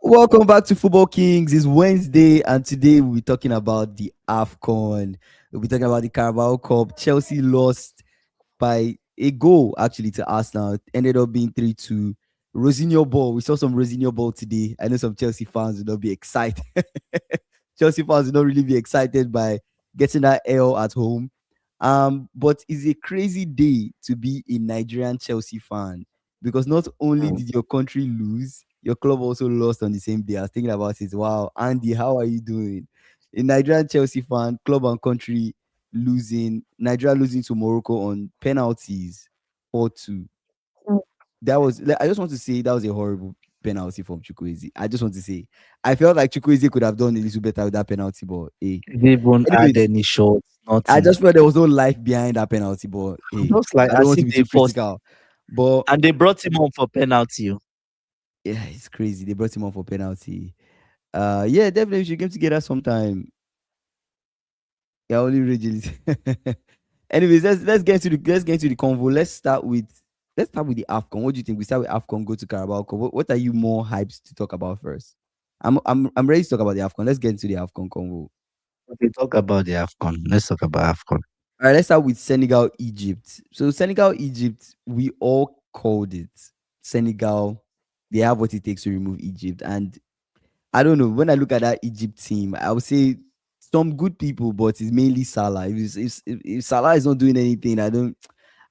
Welcome back to Football Kings. It's Wednesday, and today we'll be talking about the Afcon. We'll be talking about the Carabao Cup. Chelsea lost by a goal actually to Arsenal. It ended up being 3-2. Rosinho ball. We saw some Rosinho ball today. I know some Chelsea fans will not be excited. Chelsea fans will not really be excited by getting that L at home. But it's a crazy day to be a Nigerian Chelsea fan because not only Mm. did your country lose, your club also lost on the same day. I was thinking about it. Wow, Andy, how are you doing? A Nigerian Chelsea fan, club and country losing, Nigeria losing to Morocco on penalties 4-2. That was, I just want to say that was a horrible penalty from Chukwueze. I just want to say, I felt like Chukwueze could have done a little better with that penalty, but hey. They even add Anyways, any shots, I nothing. just felt there was no life behind that penalty, but hey, Just like I don't as want to if be they too forced, critical. But and they brought him on for penalty. yeah, it's crazy. They brought him on for penalty. Yeah, definitely we should game together sometime. Yeah, only Regis. Anyways, let's get into the convo. Let's start with the Afcon. What do you think? We start with Afcon, go to Carabao Cup. What are you more hyped to talk about first? I'm ready to talk about the Afcon. Let's get into the Afcon convo. Okay, talk about the Afcon. Let's talk about Afcon. All right, let's start with Senegal, Egypt. So Senegal, Egypt, we all called it. Senegal, they have what it takes to remove Egypt. And I don't know. When I look at that Egypt team, I would say some good people, but it's mainly Salah. If Salah is not doing anything, I don't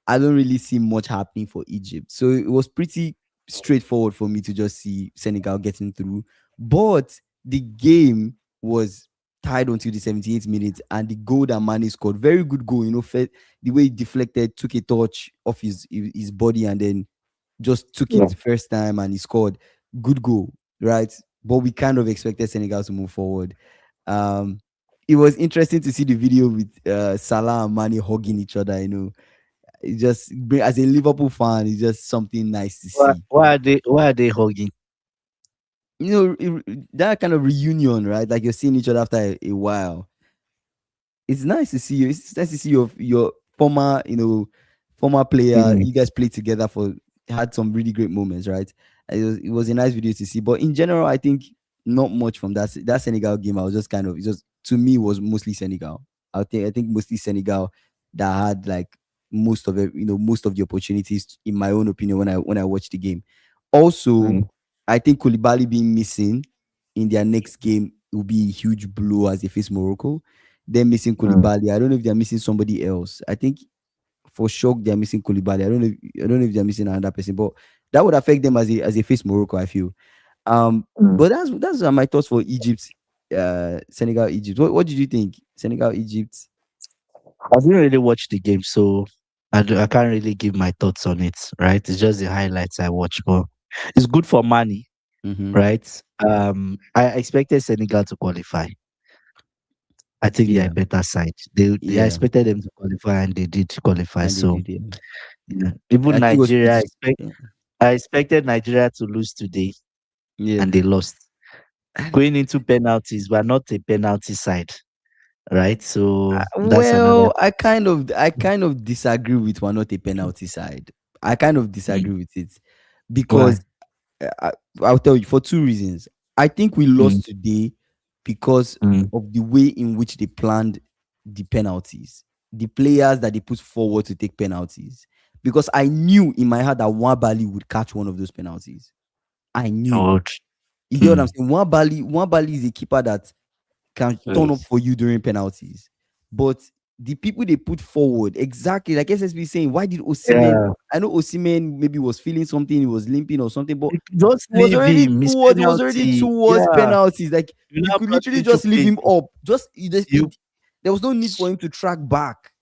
really see much happening for Egypt. So it was pretty straightforward for me to just see Senegal getting through. But the game was tied until the 78th minute, and the goal that Mane scored, very good goal. The way he deflected, took a touch off his body, and then just took Yeah. it first time and he scored. Good goal, right? But we kind of expected Senegal to move forward. Um, it was interesting to see the video with Salah and Mane hugging each other. It just as a Liverpool fan, it's just something nice to Why, see. why are they? Why are they hugging? That kind of reunion, right? Like you're seeing each other after a while. It's nice to see you. It's nice to see your former player. Mm. You guys played together for had some really great moments, right? It was a nice video to see. But in general, I think not much from that Senegal game. I was just kind of it just to me was mostly Senegal. I think mostly Senegal that had like most of it, most of the opportunities in my own opinion when I watched the game. Also, Mm. I think Koulibaly being missing in their next game will be a huge blow as they face Morocco. They're missing Mm. Koulibaly. I don't know if they're missing somebody else. I think for sure they're missing Koulibaly. I don't know if they're missing another person, but that would affect them as they face Morocco, I feel. Mm. But that's my thoughts for Egypt, Senegal, Egypt. What did you think? Senegal, Egypt. I didn't really watch the game, so I can't really give my thoughts on it. Right? It's just the highlights I watch, but it's good for money, Mm-hmm. right? I expected Senegal to qualify. I think they're a Yeah, better side. They I yeah, expected them to qualify and they did qualify. and they So did. Yeah, yeah. Even I think it was Nigeria, pretty. Yeah, I expected Nigeria to lose today yeah. and they lost. Going into penalties, we're not a penalty side, right? So that's another Well, I kind of disagree with one not a penalty side. I kind of mm. disagree with it Why? because I, I'll tell you for two reasons. I think we Mm. lost today because Mm. of the way in which they planned the penalties, the players that they put forward to take penalties. Because I knew in my heart that Nwabali would catch one of those penalties. I knew. God. You get what I'm Mm. saying? Nwabali is a keeper that can turn up Yes. for you during penalties. But the people they put forward, exactly like SSB saying, why did Osimhen? Yeah. I know Osimhen maybe was feeling something, he was limping or something, but Just it was leave already him. It's towards it was already penalty. towards Yeah. penalties. Like You you now could brought literally in just leave Chukwueze. him up. You There was no need for him to track back.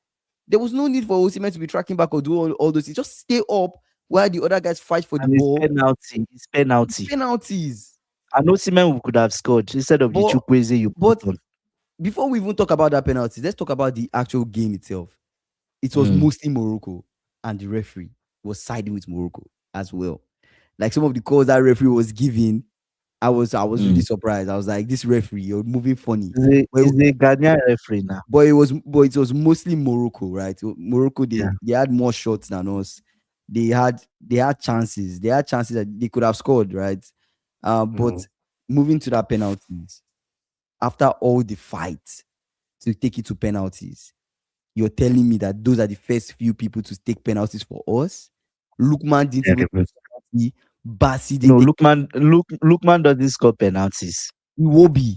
There was no need for Osimhen to be tracking back or do all those things. Just stay up while the other guys fight for the and it's ball. penalty. It's It's penalty. penalties. I know Simon could have scored instead of the But Chukwueze you put but on. before we even talk about that penalty, let's talk about the actual game itself. It was Mm. mostly Morocco, and the referee was siding with Morocco as well. Like some of the calls that referee was giving, I was really Mm. surprised. I was like, this referee, you're moving funny. Is Well, a Ghanaian referee now. but it was mostly Morocco, right? So Morocco, Yeah. they had more shots than us. They had chances. They had chances that they could have scored, right? But Mm. moving to that penalties, after all the fight to take it to penalties, you're telling me that those are the first few people to take penalties for us? Lukman didn't even Terrible. take penalty. Basi No, didn't take Lookman doesn't score penalties. Iwobi.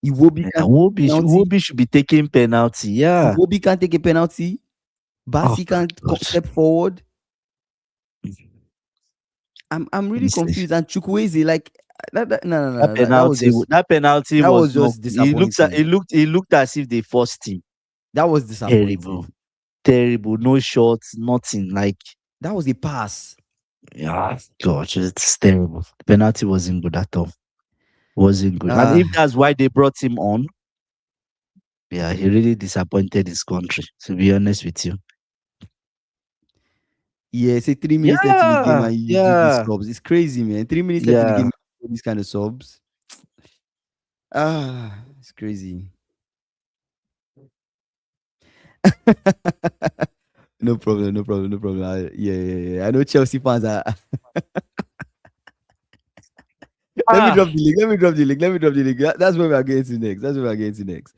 Iwobi Yeah, can't take a penalty. Wobby should be taking penalty. Yeah. Iwobi can't take a penalty. Oh Basi my can't gosh. step forward. I'm really Honestly. confused. And Chukwueze, like no, no, no, That no, penalty, that penalty that was was not. just It looks. disappointing. It looked as if they forced him. That was Terrible, disappointing. terrible. No shots, nothing. Like, That was a pass. yeah, gosh, it's terrible. The penalty wasn't good at all. Wasn't good. And Uh if that's why they brought him on, yeah, he really disappointed his country. To be honest with you. yeah, say 3 minutes left in the game Yeah, and you do these yeah, subs. It's crazy, man. 3 minutes left in the game, yeah. you do these kind of subs. It's crazy. No problem, no problem, no problem. Yeah, yeah, yeah. I know Chelsea fans are. Let me Ah, drop the link. Let me drop the link. Let me drop the link. That's where we are getting to next. That's where we are getting to next.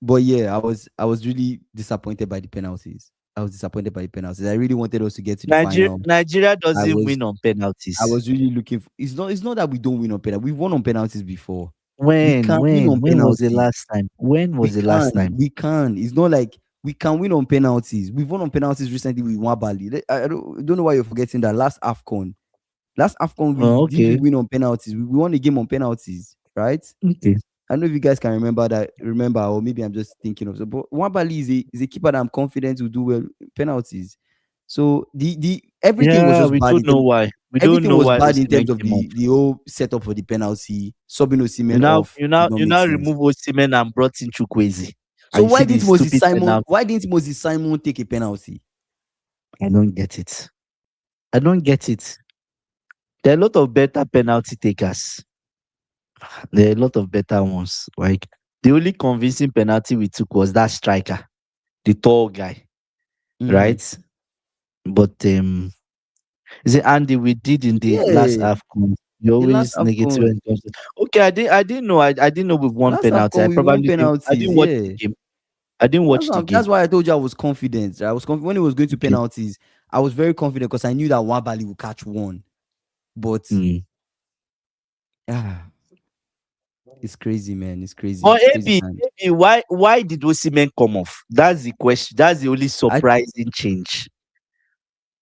But yeah, I was really disappointed by the penalties. I was disappointed by the penalties. I really wanted us to get to the final. Nigeria I doesn't was win on I penalties. was really looking for. It's not that we don't win on penalty. We've won on penalties before. We can win on When was the penalties. last time? When We was the can. last time? We can. It's not like we can win on penalties. We've won on penalties recently with Wabali. I don't know why you're forgetting that last Afcon. Last Afcon, we Oh, didn't okay, even win on penalties. We won a game on penalties, right? okay. I don't know if you guys can remember that. Remember, or maybe I'm just thinking of. But Wabali is a keeper that I'm confident will do well in penalties. So the everything was Yeah, just we bad don't in know terms. why. We don't Everything know was why bad in Osimhen terms of came up. the whole setup for the penalty. Subbing Osimhen off did not You make now sense. remove Osimhen and brought in Chukwueze, So and you why see the didn't Moses stupid Simon? penalty. Why didn't Moses Simon take a penalty? I don't get it. I don't get it. There are a lot of better penalty takers. There are a lot of better ones. Like, the only convincing penalty we took was that striker, the tall guy, Mm. right? But is it Andy we did in the last Yeah, Afcon? You the last always negative when Afcon, it comes to. Okay, I didn't know we've won last penalty. Afcon we won I didn't penalties. watch the Yeah, game. I didn't watch the that's game. why I told you I was confident. Right? I was confident when it was going to Okay. penalties. I was very confident because I knew that Wabali would catch one. But Mm. ah, it's crazy, man. It's crazy. But It's crazy times. Why did Osimhen come off? That's the question. That's the only I surprising change.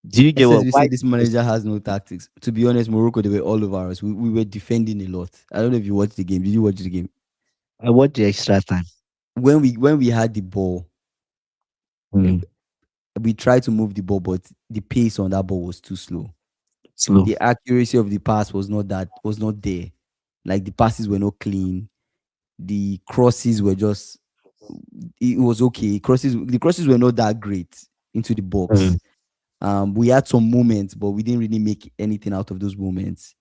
Do you get what? SSB Why said this did manager has no tactics. To be honest, Morocco, they were all over us. We were defending a lot. I don't know if you watched the game. Did you watch the game? I watched the extra time? When we had the ball, eh, Mm. we tried to move the ball, but the pace on that ball was too slow. Slow. The accuracy of the pass was not there. Like the passes were not clean. The crosses were just it was okay. The crosses were not that great into the box. Mm. We had some moments, but we didn't really make anything out of those moments.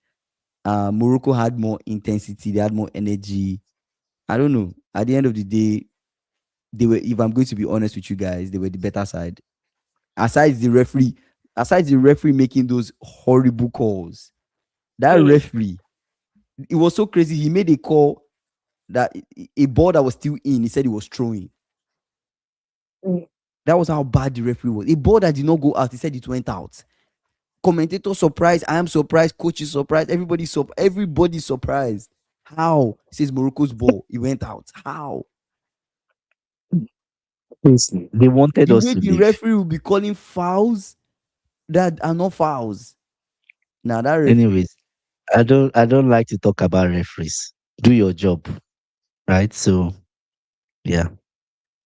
Morocco had more intensity, they had more energy. I don't know. At the end of the day, they were, if I'm going to be honest with you guys, they were the better side. Aside the referee, aside the referee making those horrible calls, that referee, it was so crazy. He made a call that a ball that was still in, he said he was throwing. That was how bad the referee was. A ball that did not go out, he said it went out. Commentator surprised. I am surprised. Coach is surprised. Everybody surprised. How? He says Morocco's ball. It went out. How? They wanted The us way to the leave. referee will be calling fouls that are not fouls. Now that referee. Anyways, I don't like to talk about referees. Do your job, right? So yeah,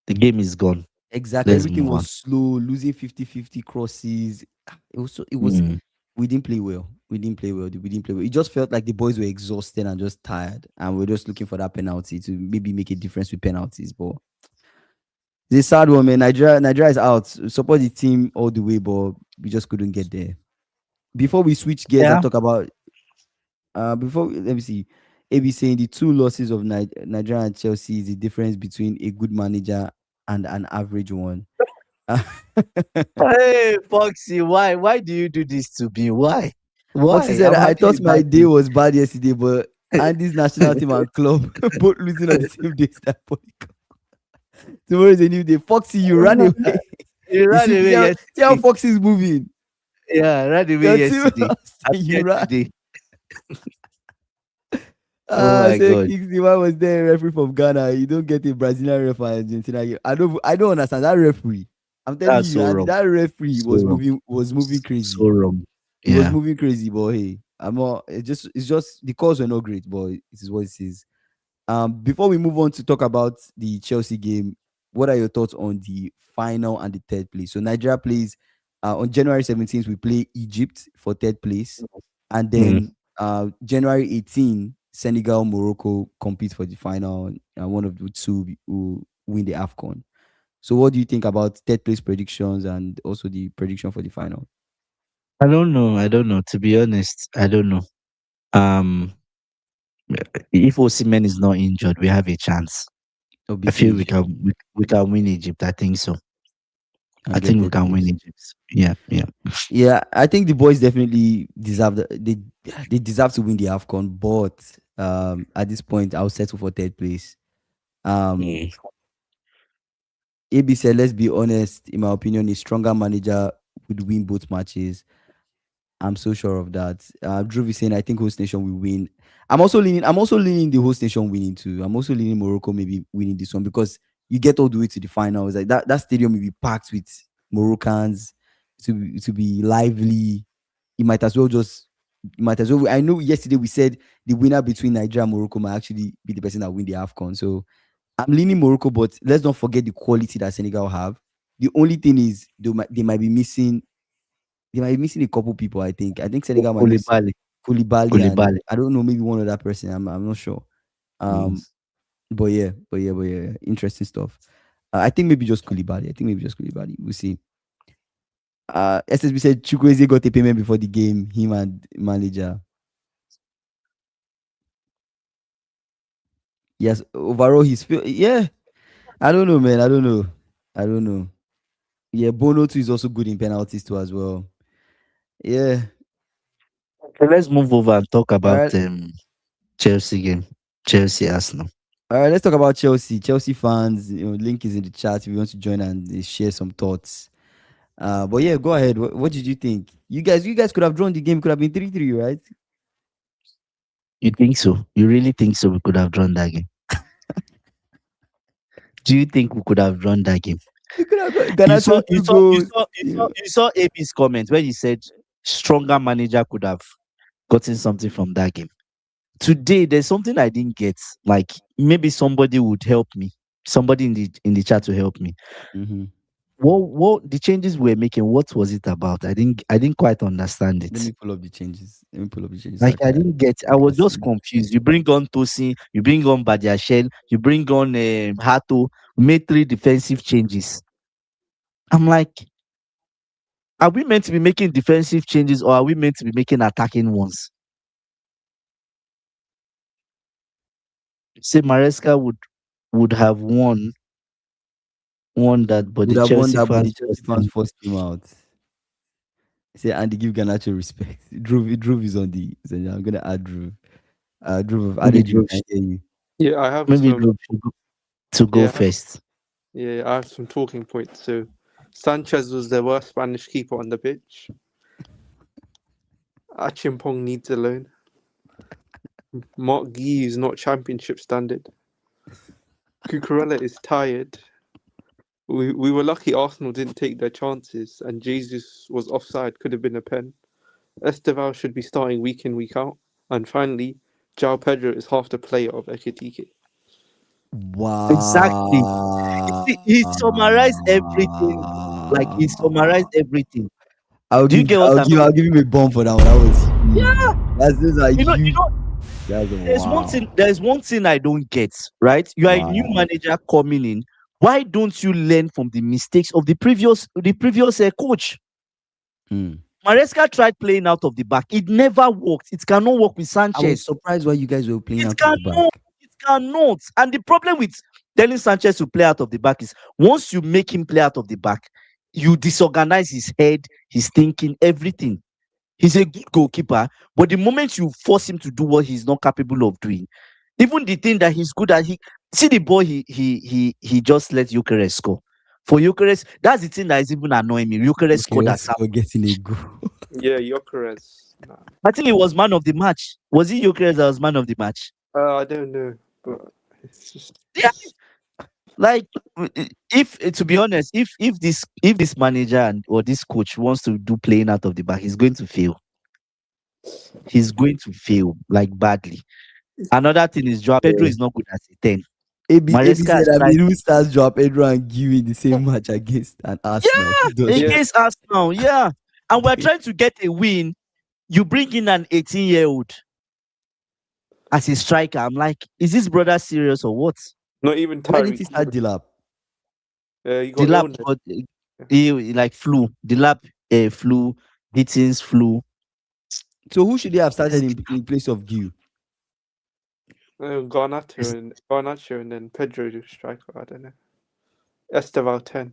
the game is gone. Exactly. Let's Everything move was on. slow, losing 50-50 crosses. It was Mm. we didn't play well. We didn't play well. We didn't play well. It just felt like the boys were exhausted and just tired. And we're just looking for that penalty to maybe make a difference with penalties. But it's a sad one, man. Nigeria is out. Support the team all the way, but we just couldn't get there. Before we switch gears and Yeah. talk about before let me see. AB saying the two losses of Nigeria and Chelsea is the difference between a good manager and an average one. Hey, Foxy, why? Why do you do this to me? Why? Foxy Why? said, I'm I having a thought my bad day day. was bad yesterday, but Andy's national team and club both losing on the same day. Tomorrow is a new day. Foxy, you ran away. You You ran see away how yesterday. Foxy is moving. Yeah, ran away Your team yesterday. lost I'm and you here ran. today. Oh my Say god. Kingsley, why was there a referee from Ghana? You don't get a Brazilian ref and Argentina. I don't understand that referee. I'm telling That's you, so Andy, wrong. that referee So was wrong. moving So crazy. wrong. He was Yeah. moving crazy, but hey, I'm not. It's just the calls were not great, but it is what it is. Before we move on to talk about the Chelsea game, what are your thoughts on the final and the third place? So Nigeria plays on January 17th. We play Egypt for third place, and Mm. then January 18th, Senegal, Morocco compete for the final. And one of the two who win the Afcon. So, what do you think about third place predictions and also the prediction for the final? I don't know. I don't know. To be honest, I don't know. Um, if Osimhen is not injured, we have a chance. Or I beating feel we Egypt can we can win Egypt. I think so. I and get think we third can win place? Egypt. Yeah, yeah. Yeah, I think the boys definitely deserve they deserve to win the AFCON, but at this point I'll settle for third place. Um Mm. AB said, let's be honest, in my opinion, a stronger manager would win both matches. I'm so sure of that. Drew is saying I think host nation will win. I'm also leaning the host nation winning too. I'm also leaning Morocco maybe winning this one because you get all the way to the finals. Like that stadium will be packed with Moroccans to be lively. You might as well just you might as well. I know yesterday we said the winner between Nigeria and Morocco might actually be the person that win the AFCON. So I'm leaning Morocco, but let's not forget the quality that Senegal have. The only thing is they might be missing a couple people. I think Senegal might miss Koulibaly, Koulibaly and Koulibaly. I don't know, maybe one other person. I'm not sure. Mm. Um, but yeah, interesting stuff. I think maybe just Koulibaly. I think maybe just Koulibaly. We'll see. SSB said Chukwueze got a payment before the game. Him and manager. Yes, overall yeah. I don't know, man. I don't know. I don't know. Yeah, Bono too is also good in penalties too as well. Yeah. Okay, let's move over and talk All about right. Chelsea game. Chelsea Arsenal. All right, let's talk about Chelsea. Chelsea fans, link is in the chat if you want to join and share some thoughts. But yeah, go ahead. What did you think? You guys could have drawn the game. Could have been 3-3, right? You think so? You really think so? We could have drawn that game. Do you think we could have drawn that game? You could have got You saw, Garnacho you two saw, you goals. saw, you saw, you saw AB's comment when he said stronger manager could have gotten something from that game. Today, there's something I didn't get. Like maybe somebody would help me. Somebody in the chat to help me. Mm-hmm. What the changes we're making? What was it about? I didn't quite understand Let it. me pull up the changes. Let me pull up the changes. Like I didn't get. I I can was just see. confused. You bring on Tosin, you bring on Badiashile, you bring on Hato. Made three defensive changes. I'm like, are we meant to be making defensive changes or are we meant to be making attacking ones? Say Maresca would have won that, but Would the have won Chelsea that, but the fans Chelsea forced fans him. forced him out. Say Andy, give Garnacho respect. Drew is on the. So yeah, I'm gonna add Drew. Drew, I've Maybe added you. Drove Can hear you. Yeah, I have maybe some. Drove to go Yeah, I have, first. yeah, I have some talking points. So, Sanchez was the worst Spanish keeper on the pitch. Achimpong needs a loan. Mark Gee is not championship standard. Cucurella is tired. We were lucky Arsenal didn't take their chances, and Jesus was offside. Could have been a pen. Esteval should be starting week in week out. And finally, João Pedro is half the player of Ekitike. Exactly. You see, he summarized everything. Like he summarized Wow. everything. I'll Do you give get what I'll I give mean? I'll give him a bomb for that one. That was Yeah. huge. Those are You know, you huge. know, That's a there's one wow. thing, there's one thing I don't get, right? You are a new Wow. manager coming in. Why don't you learn from the mistakes of the previous coach? Hmm. Maresca tried playing out of the back. It never worked. It cannot work with I was Sanchez. surprised why you guys were playing It out of the back. cannot. It cannot. And the problem with telling Sanchez to play out of the back is once you make him play out of the back, you disorganize his head, his thinking, everything. He's a good goalkeeper, but the moment you force him to do what he's not capable of doing, even the thing that he's good at, he see the ball he just let Gyökeres score. For Gyökeres, that's the thing that is even annoying me. Gyökeres scored Okay, at so getting a goal. Yeah, Gyökeres. Nah. I think it was man of the match. Was it Gyökeres that was man of the match? I don't know, but it's just Yeah, like if to be honest, if this manager or this coach wants to do playing out of the back, he's going to fail. He's going to fail like badly. Another thing is Joao Pedro Yeah. is not good at a 10. AB Maresca has said, I tried mean, who starts Joao Pedro and Guiu in the same match against an Arsenal? Who does Yeah. against Arsenal, yeah. And we're trying to get a win. You bring in an 18-year-old as a striker. I'm like, is this brother serious or what? not even Why didn't he Tyreek. start Dilap? You The got lap illness. got he like flu. The lap flu, Gittins flu. So who should they have started in place of Guiu? Garnacho and then Pedro the striker. I don't know. Esteval 10.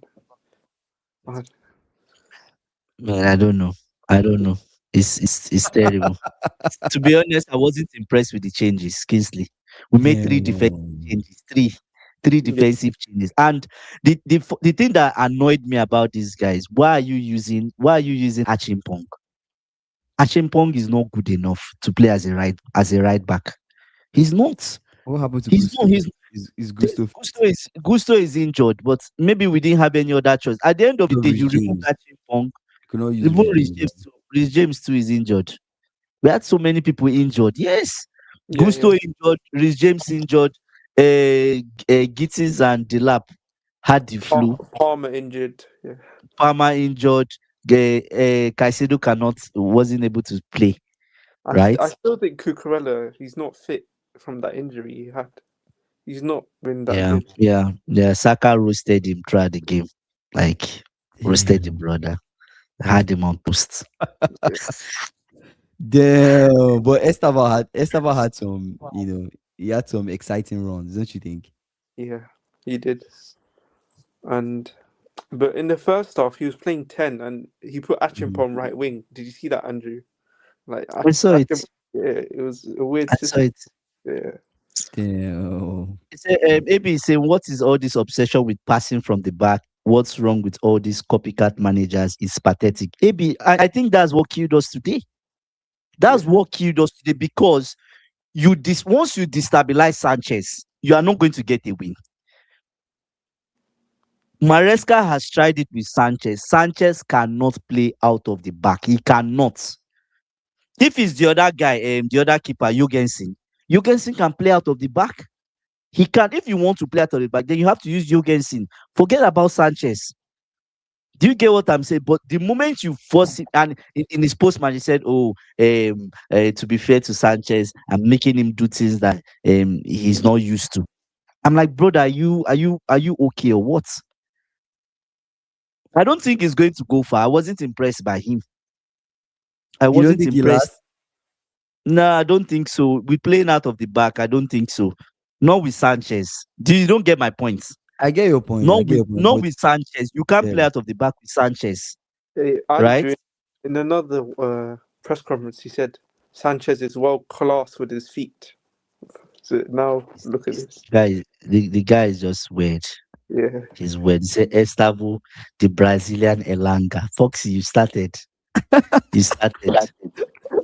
Man, I don't know. It's terrible. To be honest, I wasn't impressed with the changes. Kingsley, we made three defensive Damn. changes. Three defensive changes. And the thing that annoyed me about these guys, why are you using Achimpong? Achimpong is not good enough to play as a right back. He's not. What happened to He's Gusto? not. He's Is Gusto Gusto is injured, but maybe we didn't have any other choice. At the end of the day, Rich you remove James? Achimpong. Could not use Even Rich James. Rich James too is injured. We had so many people injured. Yes, Yeah, Gusto yeah. injured, Rich James injured, Gittins and Delap had the flu. Palmer injured. Yeah. Palmer injured. Caicedo wasn't able to play. I Right? still think Cucurella, he's not fit from that injury he had. He's not been that Yeah, good. yeah. Saka roasted him throughout the game, like roasted the Damn. brother. Had him on toast. Damn. But Estava had some, he had some exciting runs, don't you think? Yeah, he did. But in the first half, he was playing 10 and he put Achimpong on right wing. Did you see that, Andrew? Like, I saw it. yeah, it was a weird I saw system. it. Yeah. Damn. Maybe saying, what is all this obsession with passing from the back? What's wrong with all these copycat managers? It's pathetic. Maybe I think that's what killed us today. That's Yeah. what killed us today because once you destabilize Sanchez, you are not going to get a win. Maresca has tried it with Sanchez. Sanchez cannot play out of the back. He cannot. If it's the other guy, the other keeper, Jorgensen can play out of the back. He can. If you want to play out of the back, then you have to use Jorgensen. Forget about Sanchez. Do you get what I'm saying? But the moment you force it, and in his postman, he said, "Oh, to be fair to Sanchez, I'm making him do things that he's not used to." I'm like, brother, are you okay or what? I don't think he's going to go far. I wasn't impressed by him. I You don't wasn't think he impressed. lasts? No, I don't think so. We're playing out of the back. I don't think so. Not with Sanchez. You don't get my point. I get your point. Not with Sanchez. You can't yeah. play out of the back with Sanchez. Hey, Right? Andrew, in another press conference, he said Sanchez is world class with his feet. So now look at this. The guy is just weird. Yeah. He's weird. He said Estavo, the Brazilian Elanga. Foxy, you started. You started.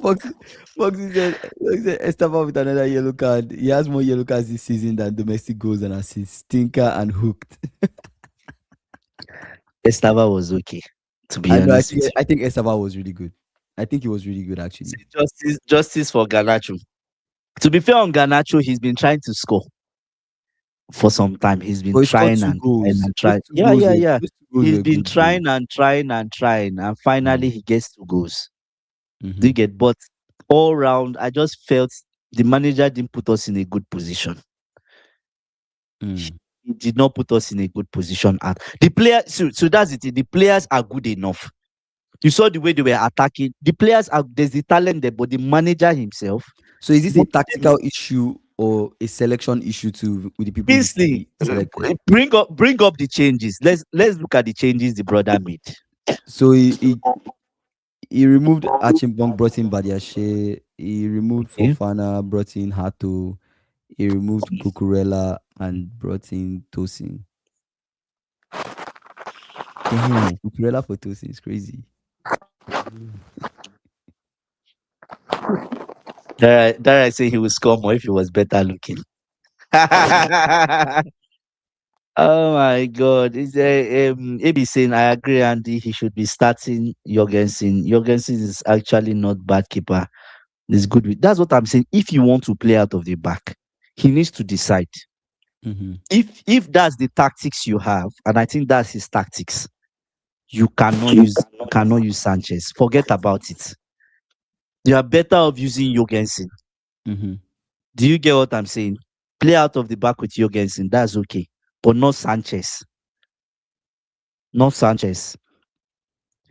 Foxy said Estava with another yellow card. He has more yellow cards this season than domestic goals and assists. Stinker and hooked. Estava was okay. To be I know. honest with you. I think Estava was really good. I think he was really good actually. Justice for Garnacho. To be fair on Garnacho, he's been trying to score for some time. He's been But he scored trying two and goals. trying. Those two goals Yeah. those two goals He's were been good trying and finally he gets 2 goals. goals. Do you get? But all round, I just felt the manager didn't put us in a good position. He did not put us in a good position at the player. So that's it. The players are good enough. You saw the way they were attacking. The players there's the talent there, but the manager himself. So is this a tactical issue or a selection issue too with the people Kingsley, he selected? bring up the changes. Let's look at the changes the brother made. So he He removed Achimbong, brought in Badiashe. He removed Okay. Fofana, brought in Hato. He removed Cucurella and brought in Tosin. Damn, Cucurella for Tosin is crazy. That I say he would score more if he was better looking. Oh my God! Is there AB saying I agree, Andy? He should be starting Jorgensen. Jorgensen is actually not bad keeper. He's good with. That's what I'm saying. If you want to play out of the back, he needs to decide. Mm-hmm. If that's the tactics you have, and I think that's his tactics, you cannot use Sanchez. Forget about it. You are better off using Jorgensen. Mm-hmm. Do you get what I'm saying? Play out of the back with Jorgensen. That's okay, but not Sanchez. Not Sanchez.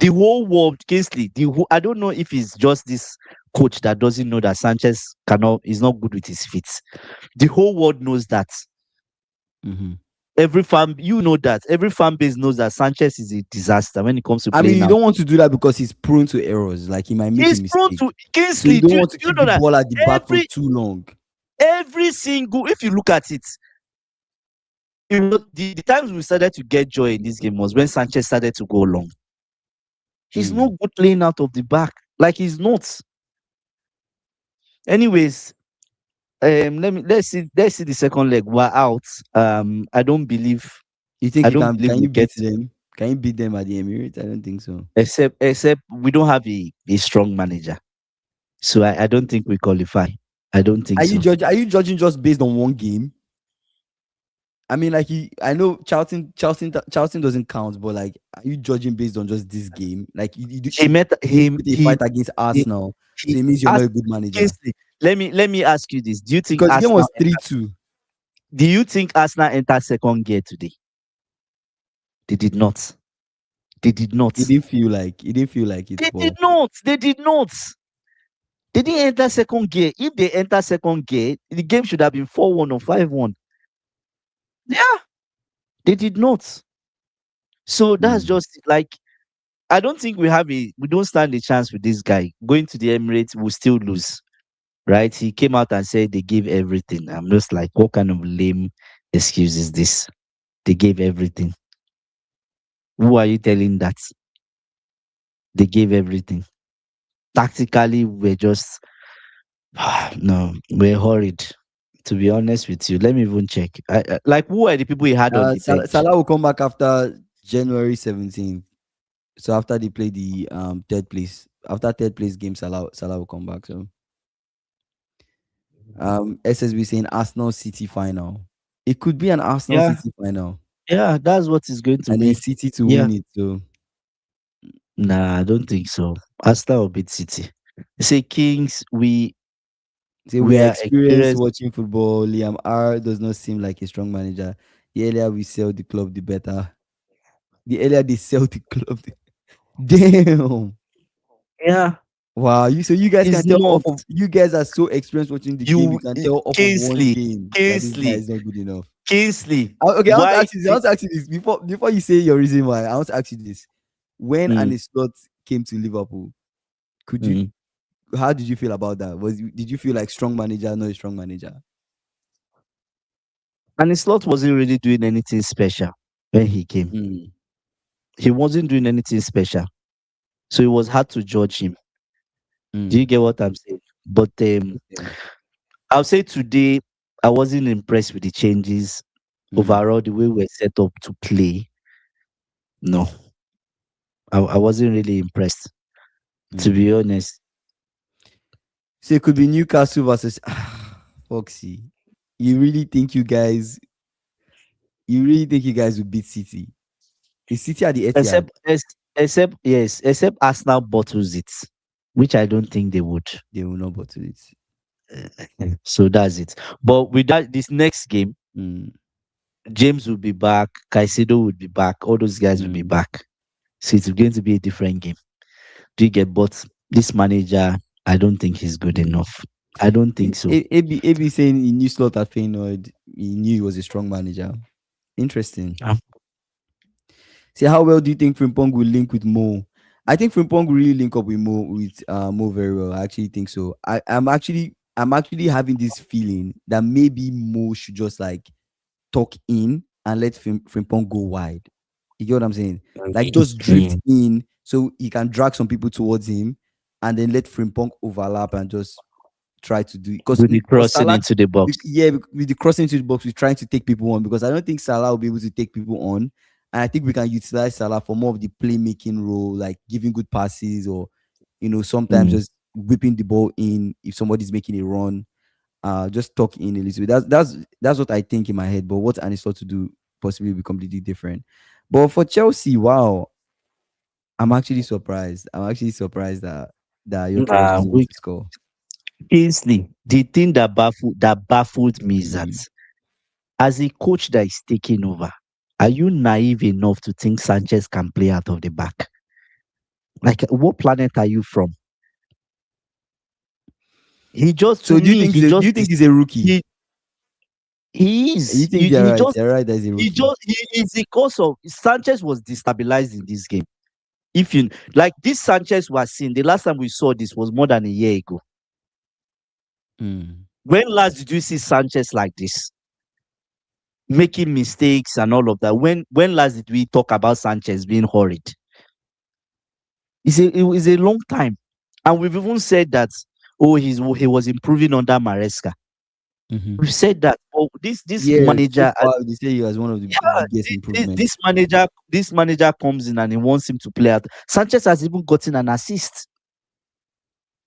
The whole world, Kingsley. I don't know if it's just this coach that doesn't know that Sanchez cannot is not good with his feet. The whole world knows that. Mm-hmm. Every fan base knows that Sanchez is a disaster when it comes to I mean, playing you out. don't want to do that because he's prone to errors. Like he might make a He's prone mistake. to So you Kingsley. don't Do want to you keep know the that ball at the back for every too long. every single if you look at it, the times we started to get joy in this game was when Sanchez started to go long. He's Mm. not good playing out of the back. Like he's not. Anyways, let's see the second leg. We're out. I don't believe You think I you don't can? believe Can we you get, beat them? Can you beat them at the Emirates? I don't think so. except we don't have a strong manager. So I don't think we qualify. I don't think so. Are you judging just based on one game? I mean, like I know Charlton doesn't count, but like, are you judging based on just this game? Like, He met you didn't him. put a fight against He Arsenal, so he it means you're not asked a good manager. Kingsley. Let me ask you this: Do you think Because the game Arsenal? was 3-2. Do you think Arsenal entered second gear today? They did not. They did not. It didn't feel like it, They did but not. They did not. They didn't enter second gear. If they enter second gear, the game should have been 4-1 or 5-1. Yeah, they did not. So that's mm, just like I don't think we don't stand a chance with this guy. Going to the Emirates, we'll still lose. Right? He came out and said they gave everything. I'm just like, what kind of lame excuse is this? They gave everything. Who are you telling that? They gave everything. Tactically, we're just no, we're hurried. To be honest with you, let me even check. Like, who are the people he had on the bench? Salah will come back after January 17th. So after they play the third place game, Salah will come back. So SSB saying Arsenal City final. It could be an Arsenal Yeah, City final, yeah, that's what it's going to and then be. City to Yeah, win it. So nah, I don't think so. Arsenal will beat City. They say Kings, say we we are are experienced experienced. watching football. Liam R does not seem like a strong manager. The earlier we sell the club, the better. The earlier they sell the club, damn. Yeah, Wow, you guys can it's tell off not. of you guys are so experienced watching the game. You You can tell off of one Kingsley, game that this guy Kingsley, is not good enough. Kingsley. Okay, I want to Why? ask you. I want to ask you this before you say your reason why. I want to ask you this: when Mm, Arne Slot came to Liverpool, could you? mm. How did you feel about that? Did you feel like strong manager, not a strong manager? And his slot wasn't really doing anything special when he came. Mm, He wasn't doing anything special, so it was hard to judge him. Do you mm, get what I'm saying? But okay, I'll say today I wasn't impressed with the changes mm, overall. The way we're set up to play, no, I wasn't really impressed. To mm. be honest, So it could be Newcastle versus Foxy. You really think you guys? You really think you guys will beat City? Is City at the Etihad? except Arsenal bottles it, which I don't think they would. They will not bottle it. So that's it. But with that, this next game, Mm, James will be back, Caicedo will be back, all those guys will be mm. back. So it's going to be a different game. Do you get? But this manager, I don't think he's good enough. I don't think so. AB saying he knew Slot at Feyenoord. He knew he was a strong manager. Interesting. Um, See, how well do you think Frimpong will link with Mo? I think Frimpong will really link up with Mo very well. I actually think so. I'm actually having this feeling that maybe Mo should just like tuck in and let Frimpong go wide. You get what I'm saying? Like Okay. just drift Mm. in so he can drag some people towards him, and then let Frimpong overlap and just try to do it. With the Because crossing Salah, into the box. yeah, with the crossing into the box, we're trying to take people on because I don't think Salah will be able to take people on. And I think we can utilize Salah for more of the playmaking role, like giving good passes or, sometimes Mm. just whipping the ball in if somebody's making a run. Just talk in a little bit. That's what I think in my head. But what Anistot to do possibly will be completely different. But for Chelsea, wow, I'm actually surprised that Gyökeres was able We to score. Kingsley, the thing that baffled me is that Mm. as a coach that is taking over, are you naive enough to think Sanchez can play out of the back? Like, what planet are you from? He just, to So do you me, think he he's a, do just you is. think he's a rookie? He You is. think you're right? You're right that he's a rookie. He is the cause of Sanchez was destabilized in this game. If you like this Sanchez was seen, the last time we saw this was more than a year ago. Mm. When last did you see Sanchez like this? Making mistakes and all of that. When last did we talk about Sanchez being horrid? It was a long time. And we've even said that, oh, he was improving under Maresca. Mm-hmm. We've said that. Oh, this Yeah, so manager, far they say he was one of the yeah, biggest this, improvements. this manager, this manager comes in and he wants him to play out. Sanchez has even gotten an assist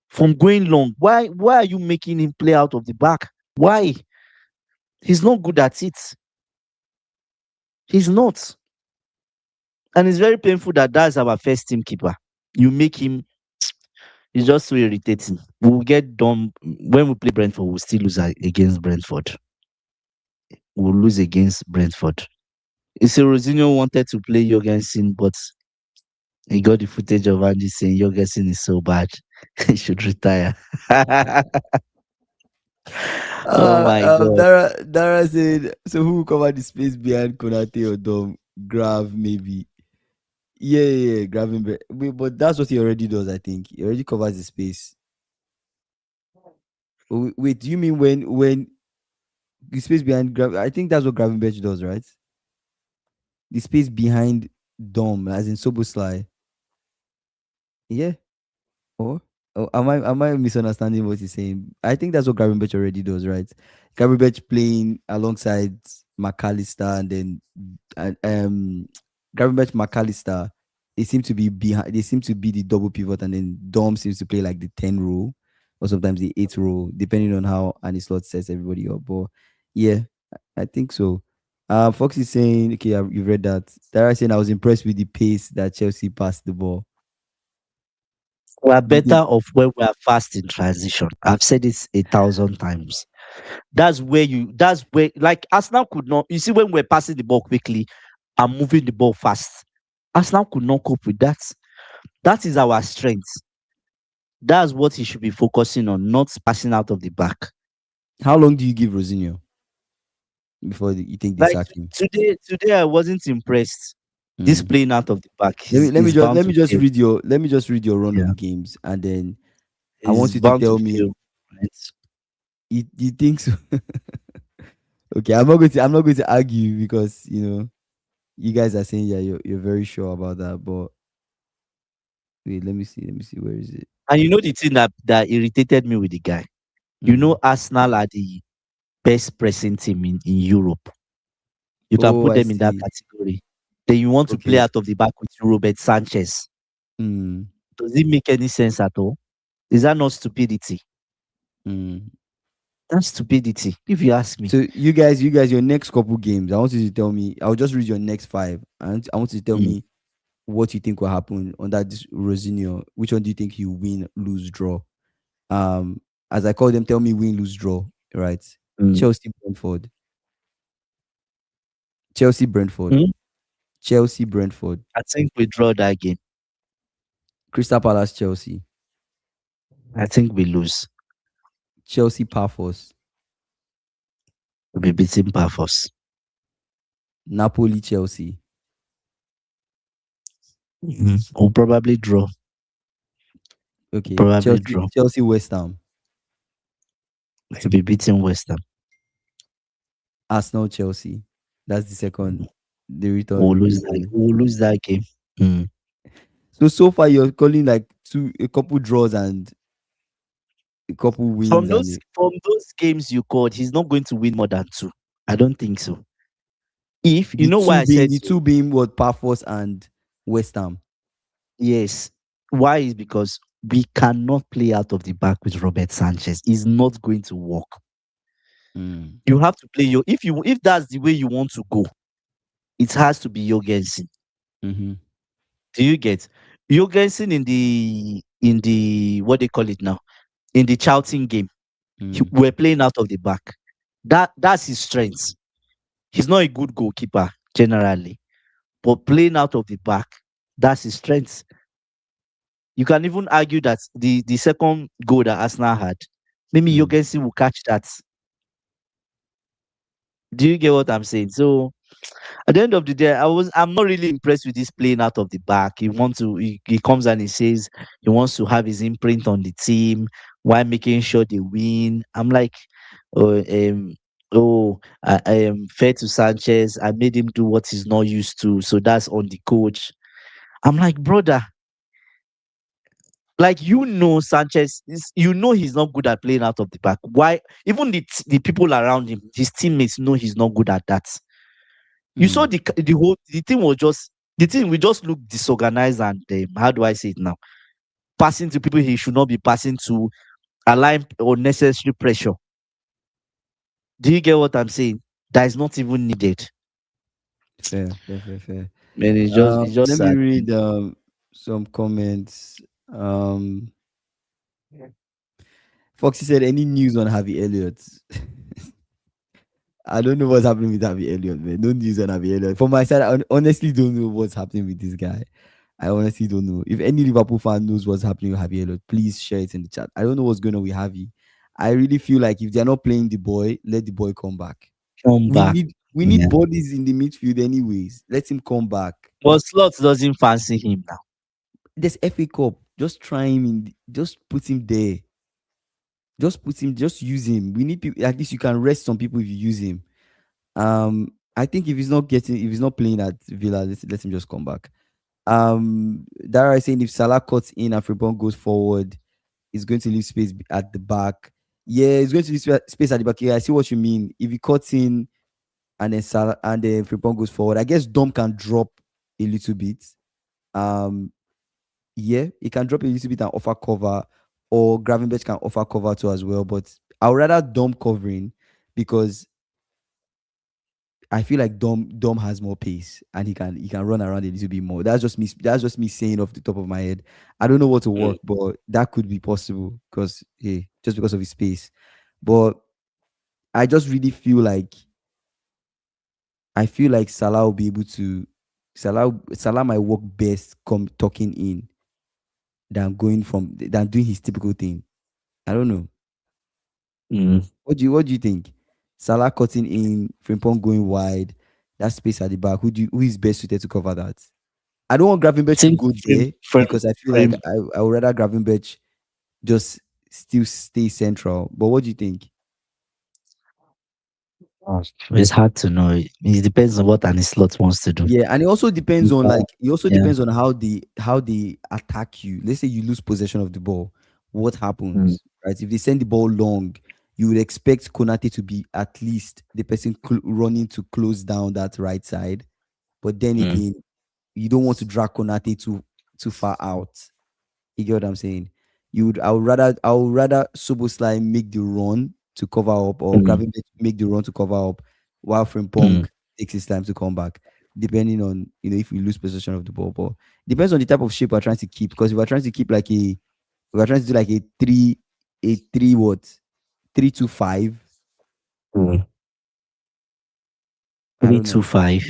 from going long. Why are you making him play out of the back? Why? He's not good at it. He's not. And it's very painful that that's our first team keeper. You make him, it's just so irritating. We'll get done when we play Brentford, we'll still lose against Brentford. We'll lose against Brentford. You see, Rosinho wanted to play Jorgensen, but he got the footage of Andy saying Jorgensen is so bad. He should retire. Oh my God. Dara said, so who will cover the space behind Konate or Dom? Grav, maybe. Yeah, yeah, yeah, Gravenberch. Wait, but that's what he already does, I think. He already covers the space. Wait, do you mean when the space behind Grav? I think that's what Gravenberch does, right? The space behind Dom, as in Soboslai. Yeah. Or am I misunderstanding what he's saying? I think that's what Gravenberch already does, right? Gravenberch playing alongside McAllister, and then Gravenberch McAllister. They seem to be behind. They seem to be the double pivot, and then Dom seems to play like the 10 role, or sometimes the 8 role, depending on how Annie Slot sets everybody up. But yeah, I think so. Fox is saying, okay, you've read that. Dara saying I was impressed with the pace that Chelsea passed the ball. We are Did better off when we are fast in transition. I've said this 1,000 times. That's where, like, Arsenal could not, you see, when we're passing the ball quickly and moving the ball fast, Arsenal could not cope with that. That is our strength. That's what he should be focusing on, not passing out of the back. How long do you give Rosinho before you think they Like sack him? today I wasn't impressed. This Mm. playing out of the back Let me let me is just bound let to me just fail. read your run Yeah, of games, and then I want is you to bound to tell me fail. Right? you think so. Okay, I'm not going to argue because you guys are saying, yeah, you're very sure about that. But wait, let me see, where is it? And you know the thing that irritated me with the guy. You know, Mm. Arsenal are the best pressing team in Europe. You can Oh, put I them in that see. category. Then you want to play Okay. out of the back with Robert Sanchez. Mm. Does it make any sense at all? Is that not stupidity? Mm. That's stupidity, if you ask me. So you guys, your next couple games, I want you to tell me. I'll just read your next five, and I want you to tell Mm, me what you think will happen on that this Rosinho. Which one do you think you win, lose, draw? Um, as I call them, tell me win, lose, draw. Right? mm, Chelsea, Brentford, Chelsea, Brentford, mm. Chelsea, Brentford, I think we draw that game. Crystal Palace, Chelsea, I think we lose. Chelsea, Paphos, We'll be beating Pafos. Napoli, Chelsea, We'll probably draw. Okay, Probably Chelsea, draw. Chelsea, West Ham, We'll be beating West Ham. Arsenal, Chelsea. That's the second, the We'll return. lose that. We'll lose that game. Mm. So far you're calling like a couple draws and a couple wins and From those games you called, he's not going to win more than two. I don't think so. If you the know why two I being said the so, two being what Parfos and West Ham. yes. Why is because we cannot play out of the back with Robert Sanchez. It's not going to work. Mm. You have to play if that's the way you want to go, it has to be Jorgensen. Mm-hmm. Do you get Jorgensen in the what they call it now? In the Charlton game, Mm. we're playing out of the back. That's his strength. He's not a good goalkeeper generally, but playing out of the back, that's his strength. You can even argue that the second goal that Arsenal had, maybe Mm. Jorgensen will catch that. Do you get what I'm saying? So at the end of the day, I'm not really impressed with this playing out of the back. He comes and he says he wants to have his imprint on the team while making sure they win. I'm like, oh, I am fair to Sanchez. I made him do what he's not used to, so that's on the coach. I'm like, brother, like Sanchez he's not good at playing out of the back. Why? Even the people around him, his teammates know he's not good at that. You saw Mm. the thing was just the thing we just look disorganized and how do I say it now? Passing to people he should not be passing to, applying unnecessary pressure. Do you get what I'm saying? That is not even needed. Fair, fair, fair, fair. Man, it's just Let me sad. read some comments. Um, Foxy said, "Any news on Harvey Elliott?" I don't know what's happening with Harvey Elliott, man. No news on Harvey Elliott. For my side, I honestly don't know what's happening with this guy. I honestly don't know. If any Liverpool fan knows what's happening with Harvey Elliott, please share it in the chat. I don't know what's going on with Harvey. I really feel like if they're not playing the boy, let the boy come back. Come We back. need we need Yeah. bodies in the midfield anyways. Let him come back. But Slot doesn't fancy him now. There's FA Cup. Just try him in. Just put him there. Just put him. Just use him. We need people. At least you can rest some people if you use him. I think if he's not playing at Villa, let him just come back. Dara is saying if Salah cuts in and Frimpong goes forward, he's going to leave space at the back. Yeah, he's going to leave space at the back. Yeah, I see what you mean. If he cuts in and then Salah and then Frimpong goes forward, I guess Dom can drop a little bit. Um, yeah, he can drop a little bit and offer cover, or Gravenberch can offer cover too as well. But I would rather Dom covering because I feel like Dom has more pace and he can run around a little bit more. That's just me. That's just me saying off the top of my head. I don't know what to work, but that could be possible because just because of his pace. But I just really feel like Salah will be able to Salah might work best come talking in than doing his typical thing. I don't know. Mm. What do you think? Salah cutting in, Frimpong going wide, that space at the back. Who is best suited to cover that? I don't want I Gravenberch to think go there because I feel like frame I would rather Gravenberch just still stay central. But what do you think? it's hard to know. It depends on what any slot wants to do. Yeah, and it also Yeah. depends on how they attack you. Let's say you lose possession of the ball. What Mm, happens? Right? If they send the ball long, you would expect Konate to be at least the person running to close down that right side. But then mm, again, you don't want to drag Konate too far out. You get what I'm saying? I would rather Soboslai make the run to cover up, or mm, Gravenberch make the run to cover up, while mm, Frimpong takes his time to come back. Depending on if we lose possession of the ball, but depends on the type of shape we're trying to keep. Because if we're trying to keep if we're trying to do like a three what 3-2-5. mm. I Three, don't two, know. five.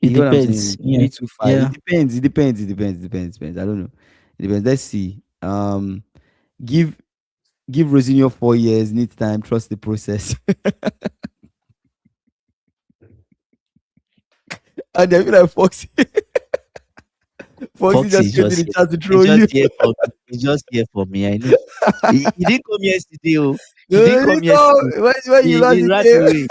It You get what I'm depends. saying? Yeah. 3-2-5. It Yeah. depends. It depends. It depends. It depends. It depends. I don't know. It depends. Let's see. Give Give Rosinho 4 years, need time, trust the process. And I feel like Foxy. Foxy Foxy just is came to just the here. chat to He's troll just you. here for me. He's just here for me. I know. He didn't come yesterday. Oh. He No, didn't you come know, yesterday. when you lost He the ran game. away.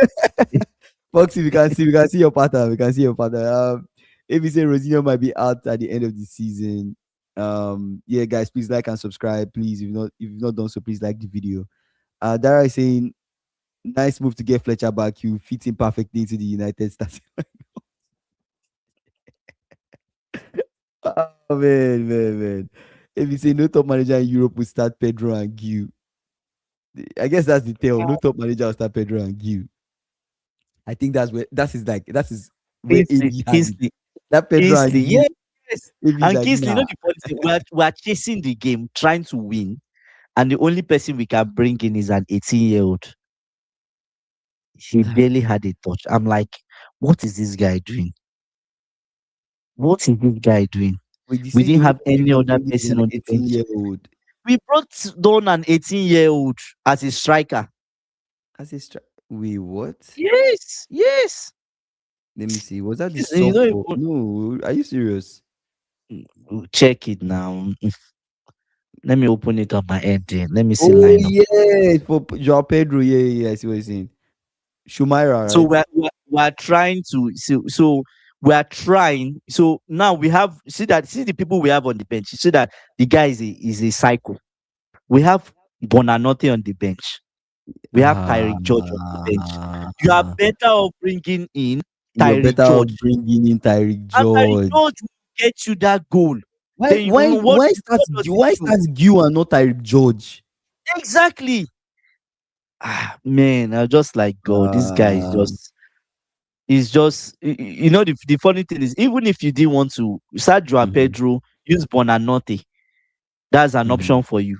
Foxy, we can see your pattern. We can see your pattern. If you say Rosinho might be out at the end of the season, yeah, guys, please like and subscribe. Please, if you've not done so, please like the video. Dara is saying, nice move to get Fletcher back. You fit in perfectly into the United States. Oh man. If you say no top manager in Europe will start Pedro and Gil, I guess that's the tale. No top manager will start Pedro and Gil. I think that is where Kingsley, AB had it. Kingsley, That Pedro Kingsley. and Gil, Yes. AB's And like, Kingsley, you know nah. the funny thing, we are chasing the game, trying to win, and the only person we can bring in is an 18-year-old. He barely had a touch. I'm like, what is this guy doing? What is this guy doing? Wait, you We say the didn't only have person you any can other bring in is person an on the bench. 18-year-old. We brought down an 18-year-old as a striker. As a wait, what? Yes. Let me see. Was that the You sub don't for? No, are you serious? check it now. Let me open it on my end there. Let me see Oh lineup. yeah, for Joao Pedro. Yeah. I see what you're saying. Shumaira, So right? we're trying to so we are trying. So now we have see the people we have on the bench. You see that the guy is a cycle. We have Bonanote on the bench. We have Tyreek George on the bench. You are Ah, better off bringing in you're Tyreek better off George. bringing in Tyreek And Tyreek George. George will get you that goal. Why Then you why know why start what does it why do? start Gil and not Tyreek George? Exactly. Man, I just like God. This guy Uh, is just you know the funny thing is even if you didn't want to start Joao mhm, Pedro, use Bonanote. That's an mhm, option for you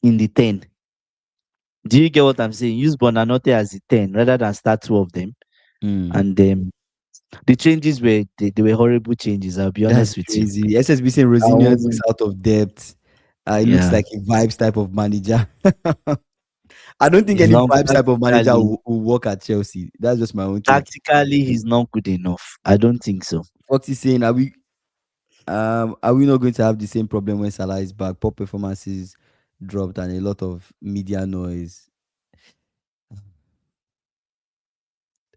in the 10. Do you get what I'm saying? Use Bonanote as the 10 rather than start two of them. mm. And the changes they were horrible changes, I'll be That's honest with you. crazy. SSB saying I Rosinho looks wasn't out of depth. It looks yeah. like a vibes type of manager. I don't think You any know, vibes type of manager tactically will work at Chelsea. That's just my own take. tactically he's not good enough. I don't think so. Fox is saying, are we not going to have the same problem when Salah is back? Poor performances dropped and a lot of media noise.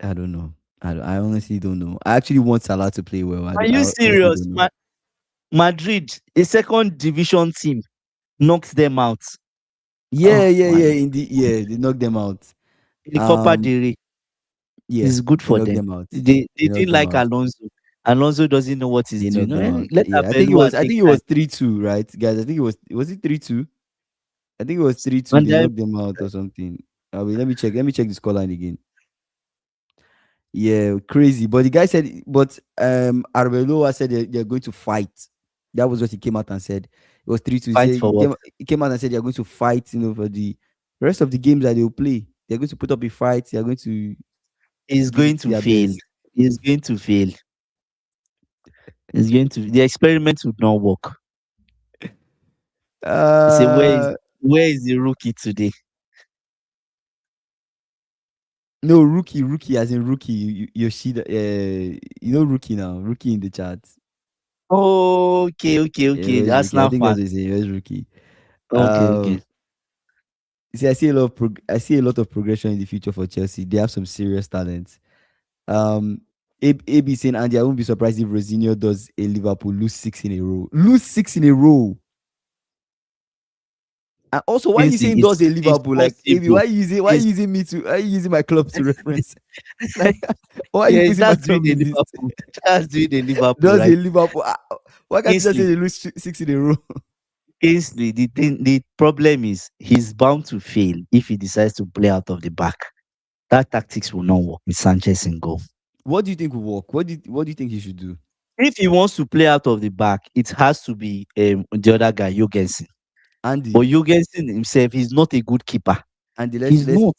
I don't know. I honestly don't know. I actually want Salah to play well. Are you I honestly serious? don't know. Madrid, a second division team, knocks them out. Yeah, Oh yeah, my yeah. Indeed, yeah. They knocked them out. in the Copa Um, del Rey. yeah, It's good they for knocked them. them out. They They knocked didn't them like out. Alonso. Alonso doesn't know what he's They doing. knocked No, them out. let Yeah, I think it Abelua was. I take think it time. was 3-2, right, guys? I think it was 3-2. I think it was 3-2. And They then knocked them out or something. Wait, let me check. Let me check the scoreline again. Yeah, crazy. But the guy said, but Arbeloa said they're going to fight. That was what he came out and said. It was 3-2. He fight said for what? he came out and said they're going to fight, for the rest of the games that they'll play. They're going to put up a fight. They're going to He's give going it to their fail. best. He's going to fail. The experiment would not work. He said, Uh where is the rookie today? no, rookie as in rookie. Yoshida, rookie now, rookie in the chat. Oh, Yeah, okay. where's That's rookie? I not think that's fun. what he's saying. Where's rookie? Okay. Um, you see, I see a lot of progression in the future for Chelsea. They have some serious talent. Um, AB saying, Andy, I won't be surprised if Rosinho does a Liverpool lose 6 in a row. Lose 6 in a row. And also, why are you Kingsley, saying does a it's Liverpool? Like, AB, possible. why you It's using me to? Why you using my club to reference? Like, why are you yeah, putting my that's doing club a in this? Liverpool. That's doing a Liverpool, Does a right? Liverpool? Why can't you just say Kingsley, they lose 6 in a row? Kingsley, the problem is he's bound to fail if he decides to play out of the back. That tactics will not work with Sanchez in goal. What do you think will work? What do you think he should do? If he wants to play out of the back, it has to be the other guy, Jorgensen. But Andy, Jorgensen himself, he's not a good keeper. Andy, let's He's let's not.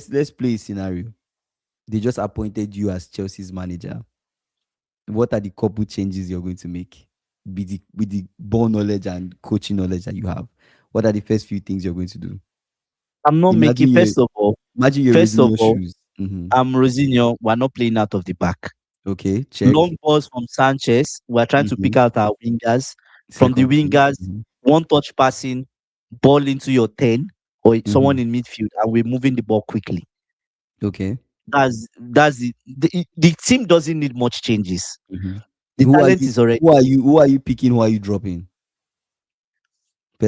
let's play a scenario. They just appointed you as Chelsea's manager. What are the couple changes you're going to make? With the ball knowledge and coaching knowledge that you have. What are the first few things you're going to do? I'm not Imagine making. you imagine you're First raising of your all, shoes. I'm Rosinho. We're not playing out of the back. Okay, check. Long balls from Sanchez. We're trying to pick Mm-hmm. out our wingers. From the Second thing. wingers, Mm-hmm. one touch passing, ball into your 10 or Mm-hmm. someone in midfield, and we're moving the ball quickly. Okay. That's the team doesn't need much changes. Mm-hmm. The Who are talent you? is already Who are you picking? Who are you dropping?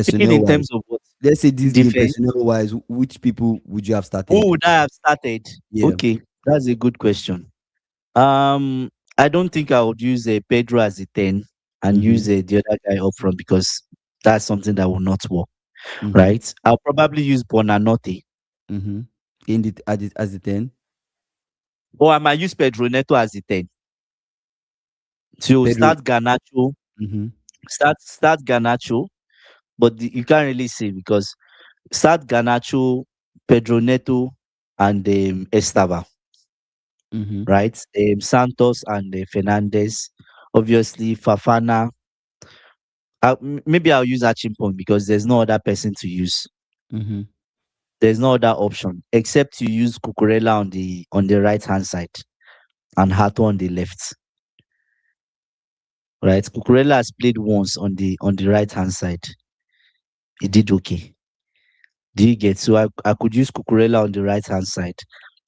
speaking Personnel in wise. terms of what Let's say this game, defense. personnel wise, which people would you have started? Who would I have started? Yeah. Okay, that's a good question. Um, I don't think I would use a Pedro as a 10 and Mm-hmm. use the other guy up front because that's something that will not work, Mm-hmm. right? I'll probably use Bonanote, Mm-hmm. In the as the 10. or I might use Pedro Neto as a 10. So Pedro. start Garnacho, Mm-hmm. start Garnacho, but you can't really say because start Garnacho, Pedro Neto, and Estava, Mm-hmm. right? Santos and Fernandez. Obviously, Fafana. Maybe I'll use Achimpong because there's no other person to use. Mm-hmm. There's no other option except to use Cucurella on the right hand side and Hato on the left. Right? Cucurella has played once on the right hand side. He did okay. Do you get? So I could use Cucurella on the right hand side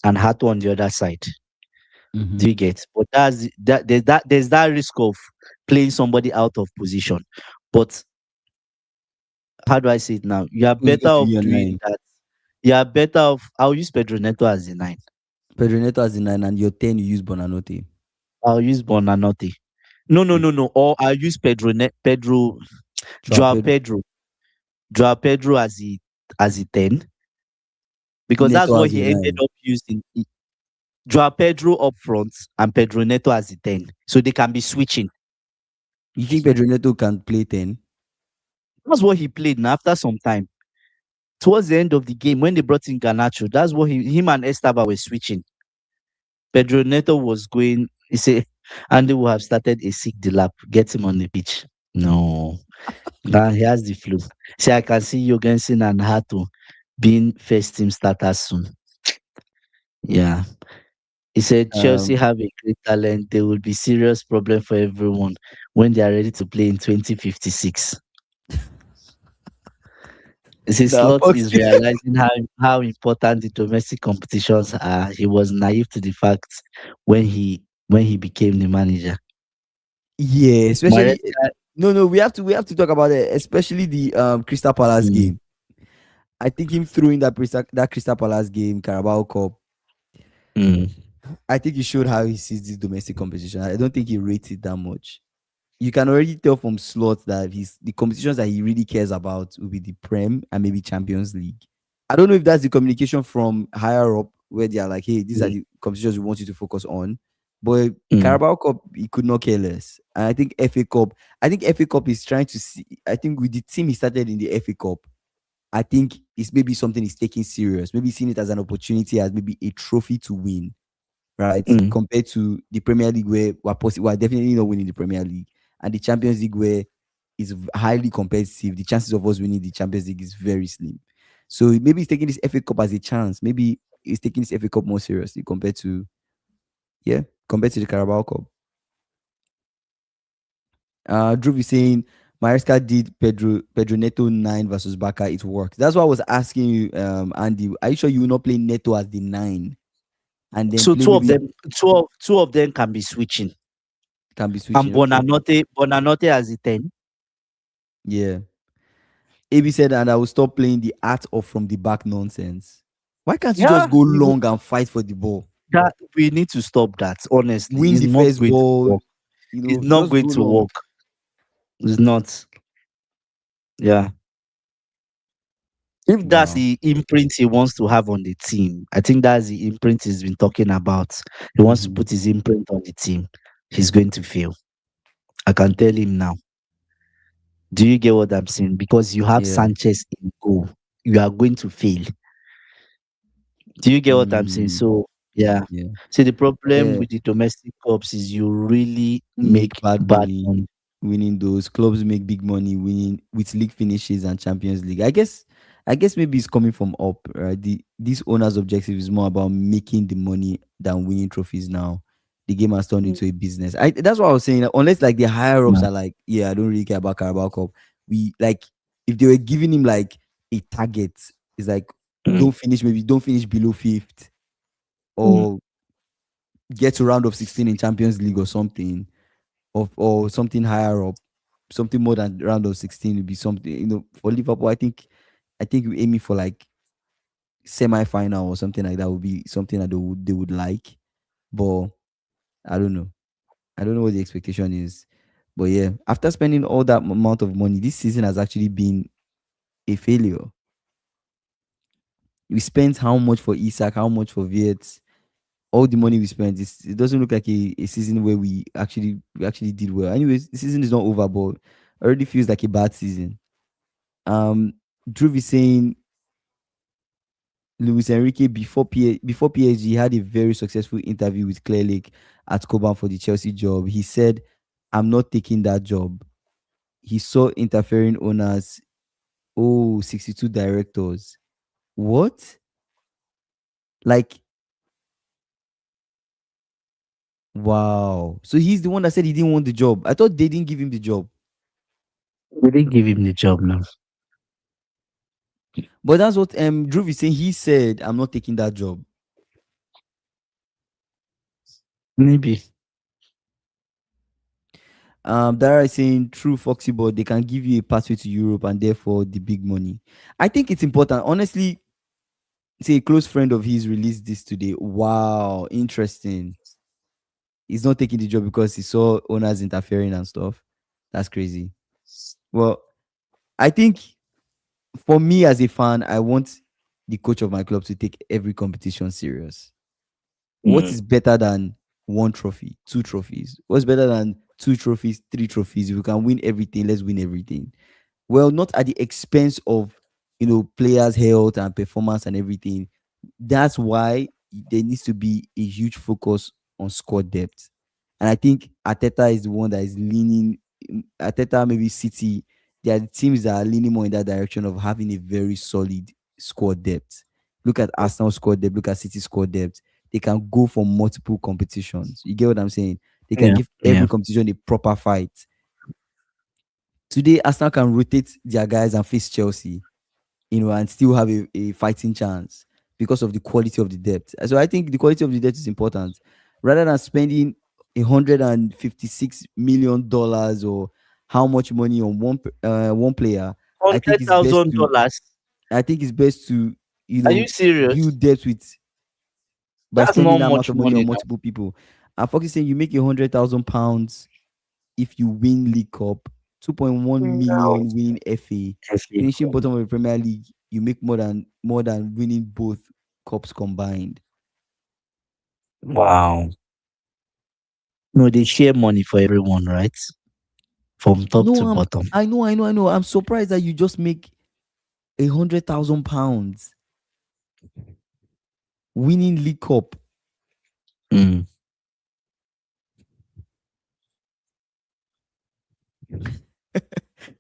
and Hato on the other side. Mm-hmm. Do you get? But there's that risk of playing somebody out of position. But how do I say it now? You are Who's better going to be off your doing 9? that. You are better off. I'll use Pedro Neto as the 9. Pedro Neto as the 9, and your 10 you use Bonanote. I'll use Bonanote. No, no, no, no. Or I'll use Joao Joao Pedro. Pedro, Joao Pedro as a 10 because that's Neto what as the he ended 9. up using. Joao Pedro up front and Pedro Neto as a 10, so they can be switching. You think Pedro Neto can play 10? That's what he played. Now after some time, towards the end of the game, when they brought in Garnacho, that's what him and Estaba were switching. Pedro Neto was going. He said, and they would have started a sick lap. Get him on the pitch. No, now he has the flu. See, I can see Jorgensen and Hato being first team starters soon. Yeah. He said Chelsea Um, have a great talent. There will be serious problem for everyone when they are ready to play in 2056. He says nah, Slot Fox. is realizing how important the domestic competitions are. He was naive to the fact when he became the manager. Yeah, especially Maresca, no, we have to talk about it, especially the Crystal Palace mm, game. I think him throwing that Crystal Palace game, Carabao Cup. mm, I think he showed how he sees this domestic competition. I don't think he rates it that much. You can already tell from slots that the competitions that he really cares about will be the Prem and maybe Champions League. I don't know if that's the communication from higher up where they are like, hey, these are mm, the competitions we want you to focus on. But mm, Carabao Cup, he could not care less. And I think FA Cup is trying to see. I think with the team he started in the FA Cup, I think it's maybe something he's taking serious. Maybe seeing it as an opportunity, as maybe a trophy to win, right? mm, Compared to the Premier League where we're definitely not winning the Premier League, and the Champions League where it's highly competitive. The chances of us winning the Champions League is very slim. So maybe he's taking this FA Cup as a chance. Maybe he's taking this FA Cup more seriously compared to the Carabao Cup. Drew is saying Maresca did Pedro Neto 9 versus Baka. It worked. That's why I was asking you, Andy. Are you sure you will not play Neto as the 9 and then So play two of maybe them, two of them can be switching. can be And switching? Okay. Bonanote as a 10. Yeah. AB said, and I will stop playing the art of from the back nonsense. Why can't you just Yeah, go long and fight for the ball? that we need to stop that. Honestly, Win it's the not first going to ball, work. It's not just go going to long. work. It's not. Yeah. If that's Wow. the imprint he wants to have on the team, I think that's the imprint he's been talking about. He wants to Mhm. put his imprint on the team. He's going to fail. I can tell him now. Do you get what I'm saying? Because you have Yeah. Sanchez in goal, you are going to fail. Do you get what I'm saying? Mm, So yeah. yeah. See, the problem Yeah. with the domestic cups is you really Make make bad bad money money. winning those. Clubs make big money winning with league finishes and Champions League. I guess maybe it's coming from up, right? These owners' objective is more about making the money than winning trophies now. the game has turned into a business. That's what I was saying. Unless like the higher ups Yeah. are like, yeah, I don't really care about Carabao Cup. We like if they were giving him like a target, it's like Mm, don't finish below fifth mm, or get to round of 16 in Champions League or something, or something higher up, something more than round of 16 would be something, for Liverpool. I think we're aiming for like semi-final or something like that would be something that they would like. But I don't know. I don't know what the expectation is. But yeah, after spending all that amount of money, this season has actually been a failure. We spent how much for Isak, how much for Viet, all the money we spent. It doesn't look like a season where we actually did well. Anyways, the season is not over, but already feels like a bad season. Um, Drew is saying Luis Enrique before PSG had a very successful interview with Claire Lake at Coban for the Chelsea job. He said, "I'm not taking that job." He saw interfering owners. Oh, 62 directors. What? Like, wow. So he's the one that said he didn't want the job. I thought they didn't give him the job. we didn't give him the job now. But that's what Drew is saying. He said, "I'm not taking that job." Maybe. Dara is saying, "True Foxy, but they can give you a pathway to Europe and therefore the big money." I think it's important. Honestly, say a close friend of his released this today. Wow, interesting. He's not taking the job because he saw owners interfering and stuff. That's crazy. Well, I think for me as a fan, I want the coach of my club to take every competition serious. What Mm. is better than one trophy, two trophies? What's better than two trophies, three trophies? If we can win everything, let's win everything. Well, not at the expense of players' health and performance and everything. That's why there needs to be a huge focus on squad depth. And I think Ateta is the one that is leaning. Ateta, maybe City, they are the teams that are leaning more in that direction of having a very solid squad depth. Look at Arsenal squad depth, look at City squad depth. They can go for multiple competitions. You get what I'm saying? They can Yeah. give Yeah. every competition a proper fight. Today, Arsenal can rotate their guys and face Chelsea, and still have a fighting chance because of the quality of the depth. So I think the quality of the depth is important. Rather than spending $156 million or how much money on one player, I think hundred it's best thousand to dollars. I think it's best to Are you serious? build depth with by That's spending not that amount much of money on money now. multiple people. And Fox is saying you make £100,000 if you win League Cup, 2.1 No. million winning FA, finishing bottom of the Premier League, you make more than winning both cups combined. Wow. No, they share money for everyone, right? From top to No, bottom. I know. I'm surprised that you just make £100,000 winning League Cup. Mm.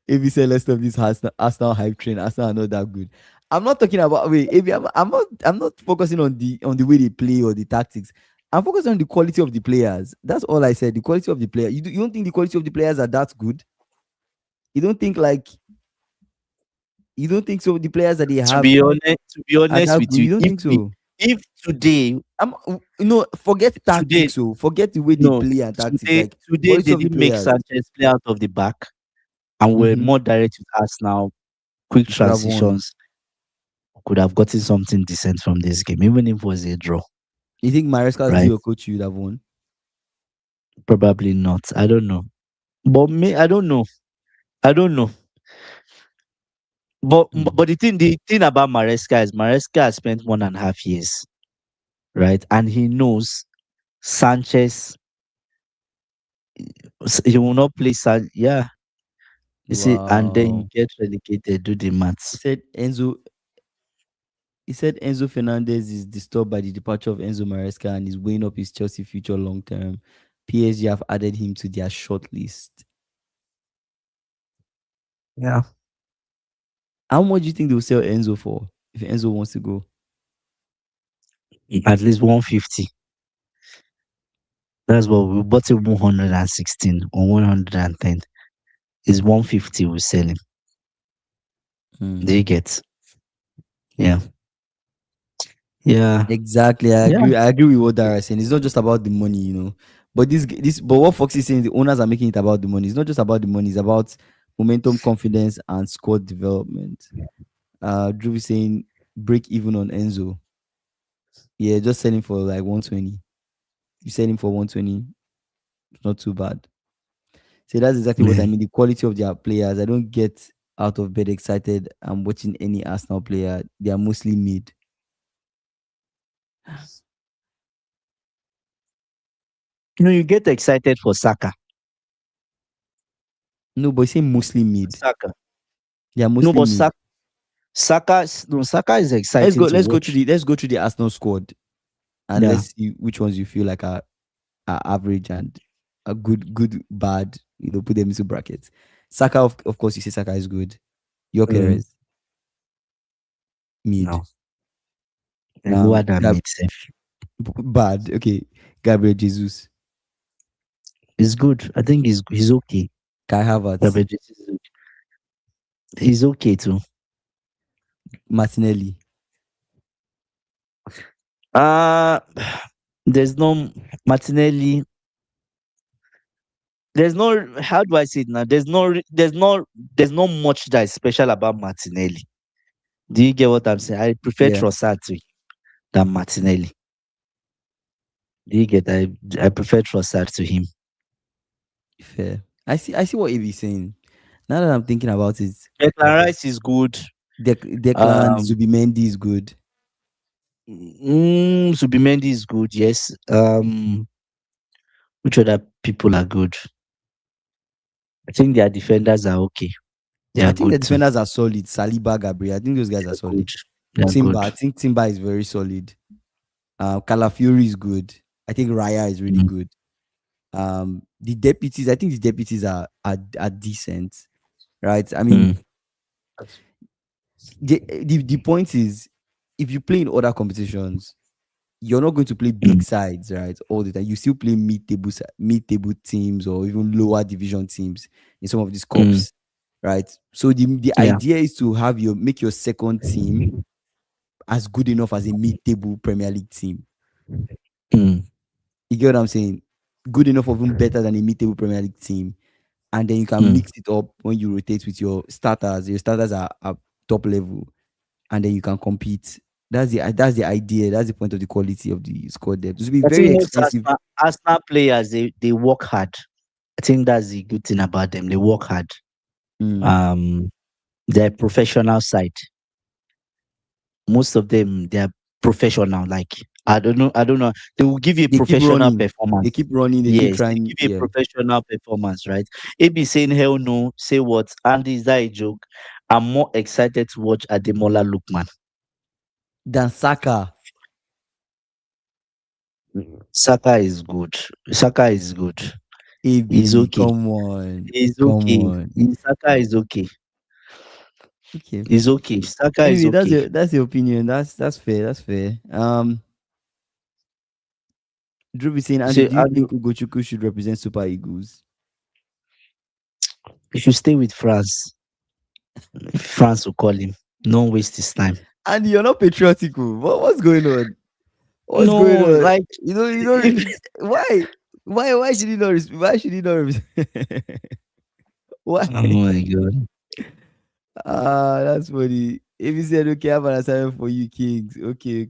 If you say let's stop this Arsenal hype train, Arsenal are not that good. I'm not talking about wait, AB, I'm not focusing on the way they play or the tactics. I'm focusing on the quality of the players. That's all I said. The quality of the player. You don't think the quality of the players are that good? You don't think so? The players that they have To be are honest that with good? you, You don't think so? if today I'm forget today tactics. So forget the way they no play and tactics. today Like today quality they of the didn't make players. Sanchez play out of the back and were Mm-hmm. more direct with us now. Quick You could have won. transitions, could have gotten something decent from this game, even if it was a draw, You think Maresca is right? your coach? You'd have won. Probably not. I don't know. But me, I don't know. I don't know. But Mm. but the thing about Maresca is Maresca has spent 1.5 years, right? And he knows Sanchez. He will not play Yeah, you see, and then you Wow. get relegated. Do the He maths. said Enzo. He said Enzo Fernandez is disturbed by the departure of Enzo Maresca and is weighing up his Chelsea future long term. PSG have added him to their short list. Yeah, How much do you think they'll sell Enzo for if Enzo wants to go? at least 150. That's what we bought him 116 or 110. Is 150 we sell him. Hmm. Do you get? Yeah. Yeah. Exactly. I Yeah. agree. I agree with what Dara is saying. It's not just about the money, But but what Fox is saying, the owners are making it about the money. It's not just about the money. It's about momentum, confidence, and squad development. Drew is saying break even on Enzo. Yeah, just selling for like 120. You sell him for 120. It's not too bad. So that's exactly what Yeah. I mean. The quality of their players. I don't get out of bed excited. I'm watching any Arsenal player. They are mostly mid. You get excited for Saka. No, but say mostly mid. Saka. They are No, mostly but mid. Saka is Let's exciting go. to Let's go watch. through the Arsenal squad, and Yeah. let's see which ones you feel like are average and are good, bad. Put them into brackets. Saka, of course, you say Saka is good. Your Mm, Perez mid. no. Lower than Gab, mid-safe. bad. Okay, Gabriel Jesus, He's good. I think he's okay. Kai Havertz, Gabriel Jesus is okay. He's okay too. Martinelli. Uh there's no Martinelli. There's no, how do I say it now? There's no much that is special about Martinelli. Do you get what I'm saying? I prefer Yeah, Trossard than Martinelli. Do you get? I prefer Trossard to him. fair. I see what AB is saying. Now that I'm thinking about it, Declan Rice is good. Declan Um, Zubimendi is good. Zubimendi is good. Yes. Which other people are good? I think their defenders are okay. They I are think the good too. defenders are solid. Saliba, Gabriel. I think those guys are They're good. solid. They are Timber. good. I think Timber is very solid. Calafiori is good. I think Raya is really Mm, good. The deputies. I think the deputies are decent, right? I mean, mm, the point is, if you play in other competitions, you're not going to play big mm, sides, right? All the time. You still play mid-table teams or even lower division teams in some of these mm. cups, right? So the Yeah. idea is to make your second team as good enough as a mid-table Premier League team. Mm, You get what I'm saying? Good enough, or even better than a mid-table Premier League team, and then you can mm. mix it up when you rotate with your starters. Your starters are top level, and then you can compete. That's the idea. That's the point of the quality of the squad depth. It will be I very think most expensive. Arsenal players they work hard. I think that's the good thing about them. They work hard. Mm. Um, they're professional side. Most of them they are professional. Like I don't know. They will give you a They keep professional running. They performance. keep running. They keep Yes, they trying. give you a Yeah. professional performance, right? AB saying hell no, say what? Andy, is that a joke? I'm more excited to watch Ademola Lookman. Dan Saka. Saka is good. Saka is good. He's AB. okay. Come on. He's Come okay. on. Saka is okay. Okay. He's okay. Saka is Anyway, that's okay. your opinion. That's fair. That's fair. Drew is saying, Andy, So do you think Ugochukwu should represent Super Eagles? if you stay with France, France will call him. Don't waste his time. Andy, you're not patriotic. Oh. What's going on? What's going No, on? like if Why? Why should he not? Why should he not? Why? oh my god. That's funny. If he said, okay, I have an assignment for you, Kings. Okay.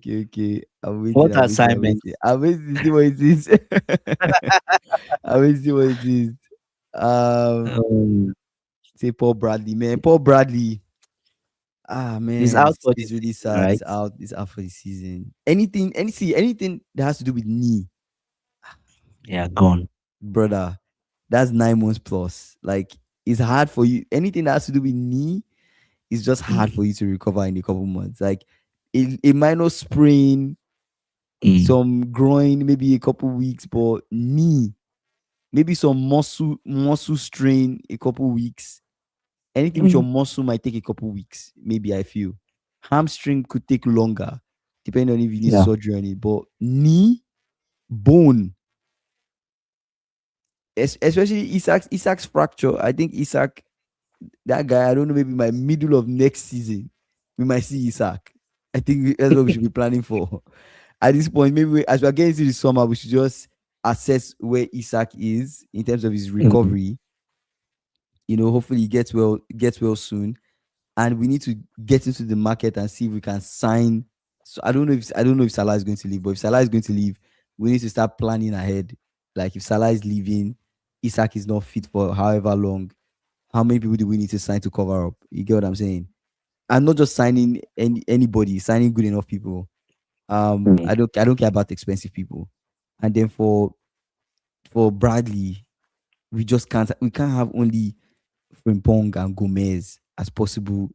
I'm waiting. What I'm waiting. I'm assignment? waiting. I'm waiting to see what it is. I'm waiting to see what it is. Um, Um, say Paul Bradley, man. Paul Bradley. he's Man, out it's, for the it's really season, sad. right? It's out for the season. Anything that has to do with knee, Yeah, gone. brother, that's 9 months plus. Like, it's hard for you. Anything that has to do with knee, it's just hard Mm, for you to recover in a couple months. Like a minor sprain, mm, some groin, maybe a couple weeks, but knee, maybe some muscle strain, a couple weeks. Anything with your mm. muscle might take a couple weeks, maybe. I feel hamstring could take longer, depending on if you need Yeah. surgery on it. But knee, bone, especially Isak's fracture. I think Isak, that guy, I don't know, maybe by middle of next season, we might see Isak. I think that's what we should be planning for. At this point, maybe as we're getting into the summer, we should just assess where Isak is in terms of his Mhm. recovery. Hopefully he gets well soon. And we need to get into the market and see if we can sign. So I don't know if Salah is going to leave, but if Salah is going to leave, we need to start planning ahead. Like if Salah is leaving, Isak is not fit for however long. How many people do we need to sign to cover up? You get what I'm saying? And not just signing anybody, signing good enough people. Mm. I don't care about expensive people. And then for Bradley, we can't have only Frimpong and Gomez as possible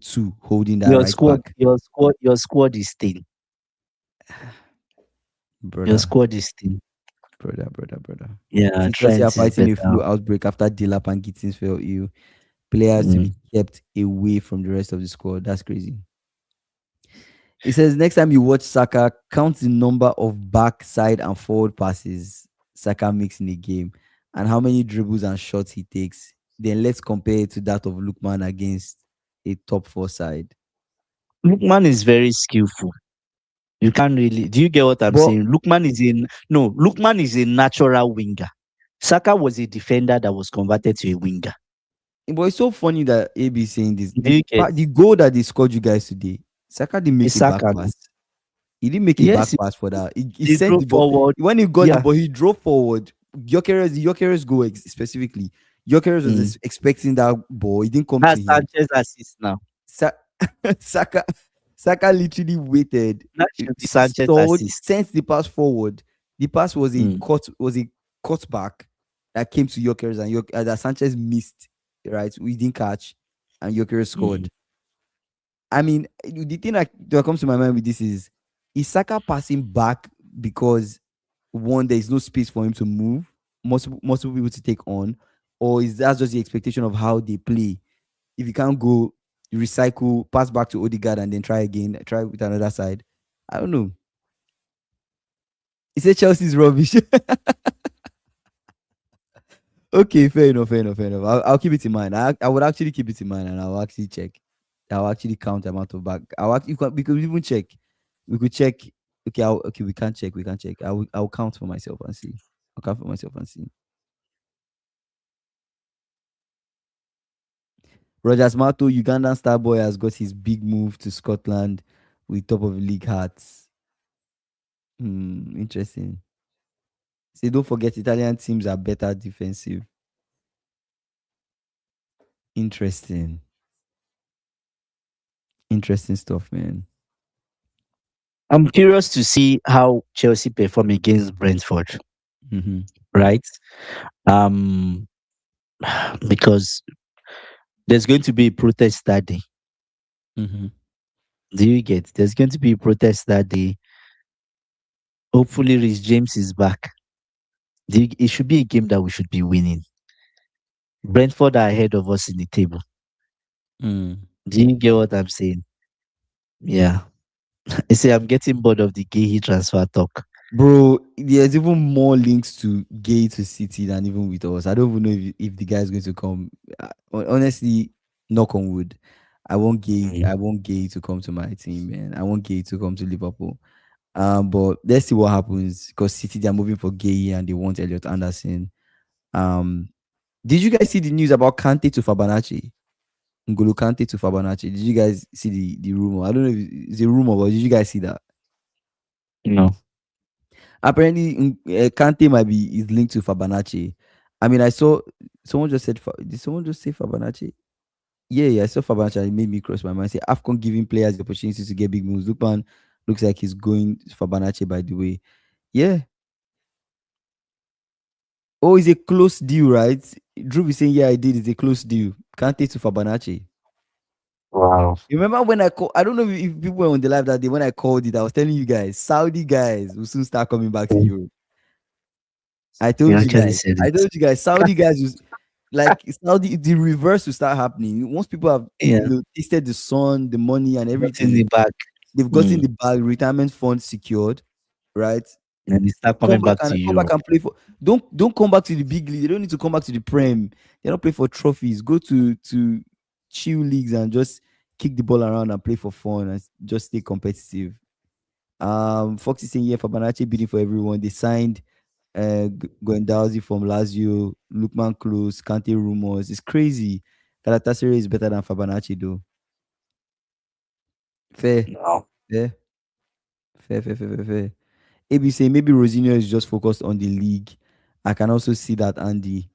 two holding that Your right squad, back. your squad is thin. Your Brother, squad is thin. brother. Yeah, See, Chelsea are Trent is fighting a better. flu outbreak after Dilap and Gittins fell ill. Players to be Mm. kept away from the rest of the squad. That's crazy. It says next time you watch Saka, count the number of back, side, and forward passes Saka makes in a game and how many dribbles and shots he takes. Then let's compare it to that of Lukman against a top four side. Lookman is very skillful. You can't really. Do you get what I'm But saying? Lookman is a natural winger. Saka was a defender that was converted to a winger. it's so funny that AB is saying this. Do you get? The goal that they scored you guys today, Saka didn't make It's a back Saka. pass. He didn't make a back Yes, pass for that. He they sent drove the ball. forward. When he got the Yeah. ball, he drove forward. Gyökeres goal specifically. Gyökeres was Mm. expecting that ball. It didn't come to That's him. Sanchez assist now. Sa- Saka Saka literally waited, That should be Sanchez stalled, assist. sent the pass forward. The pass was a Mm. cutback that came to Gyökeres and that Sanchez missed. Right, we didn't catch, and Gyökeres Mm. scored. I mean, the thing that comes to my mind with this is Saka passing back because one, there is no space for him to move, multiple people to take on, or is that just the expectation of how they play? If you can't go, you recycle, pass back to Odegaard, and then try again, try with another side. I don't know. He said Chelsea's rubbish. Okay, fair enough, fair enough, fair enough. I'll keep it in mind. I would actually keep it in mind, and I'll actually check. I'll actually count the amount of back. We could even check. We could check. Okay, we can't check. We can't check. I'll count for myself and see. I'll count for myself and see. Rogers Mato, Ugandan star boy, has got his big move to Scotland with top of the league hats. Interesting. See, don't forget Italian teams are better defensive. Interesting. Interesting stuff, man. I'm curious to see how Chelsea perform against Brentford, Mm-hmm. right? Um, because there's going to be a protest that day. Mm-hmm. Do you get? There's going to be a protest that day. Hopefully, Rhys James is back. It should be a game that we should be winning. Brentford are ahead of us in the table. Mm. Do you get what I'm saying? Yeah. I say I'm getting bored of the Gay transfer talk. Bro, there's even more links to Gay to City than even with us. I don't even know if the guy's going to come. Honestly, knock on wood. I want Gay. Mm. I want Gay to come to my team, man. I want Gay to come to Liverpool. But let's see what happens because City, they're moving for Gay and they want Elliot Anderson. Did you guys see the news about Kante to Fabanachi? N'Golo Kante to Fabanachi. Did you guys see the rumor? I don't know if it's a rumor, but did you guys see that? No. Apparently, Kante might be is linked to Fabanachi. I mean, I saw someone just said. Did someone just say Fabanachi? Yeah, I saw Fabanachi. It made me cross my mind. Say Afcon giving players the opportunity to get big moves. Lukman looks like he's going Fabanachi. By the way, yeah. Oh, it's a close deal, right? Drew is saying, yeah, I did. It's a close deal. Kante to Fabanachi. Wow. You remember when I called? I don't know if people were on the live that day when I called it. I was telling you guys, Saudi guys will soon start coming back to Mm. Europe. I You told you actually guys. said I it. told you guys. Saudi guys was like Saudi. The reverse will start happening once people have Yeah. tasted the sun, the money, and Got in everything. the back. They've gotten Mm. the bag, retirement fund secured, right? And they start Come coming back back to and Europe. play for. Don't come back to the big league. They don't need to come back to the Prem. They don't play for trophies. Go to chill leagues and just kick the ball around and play for fun and just stay competitive. Fox is saying yeah, Fabanache bidding for everyone. They signed Guendouzi from Lazio, Lukman Klose, Kante rumors. It's crazy. Galatasaray is better than Fabanache though. Fair, No. fair, fair. AB saying maybe Rosinho is just focused on the league. I can also see that, Andy.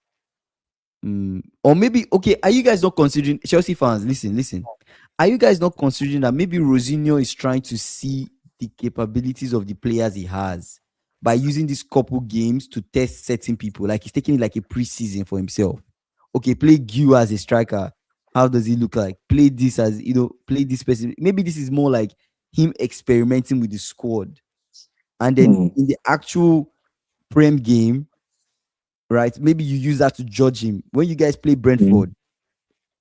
Or maybe okay, are you guys not considering Chelsea fans? Listen. Are you guys not considering that maybe Rosinho is trying to see the capabilities of the players he has by using these couple games to test certain people? Like he's taking it like a preseason for himself. Okay, play Gu as a striker. How does he look like? Play this as play this person. Maybe this is more like him experimenting with the squad. And then Mm. in the actual Prem game, right? Maybe you use that to judge him. When you guys play Mm. Brentford,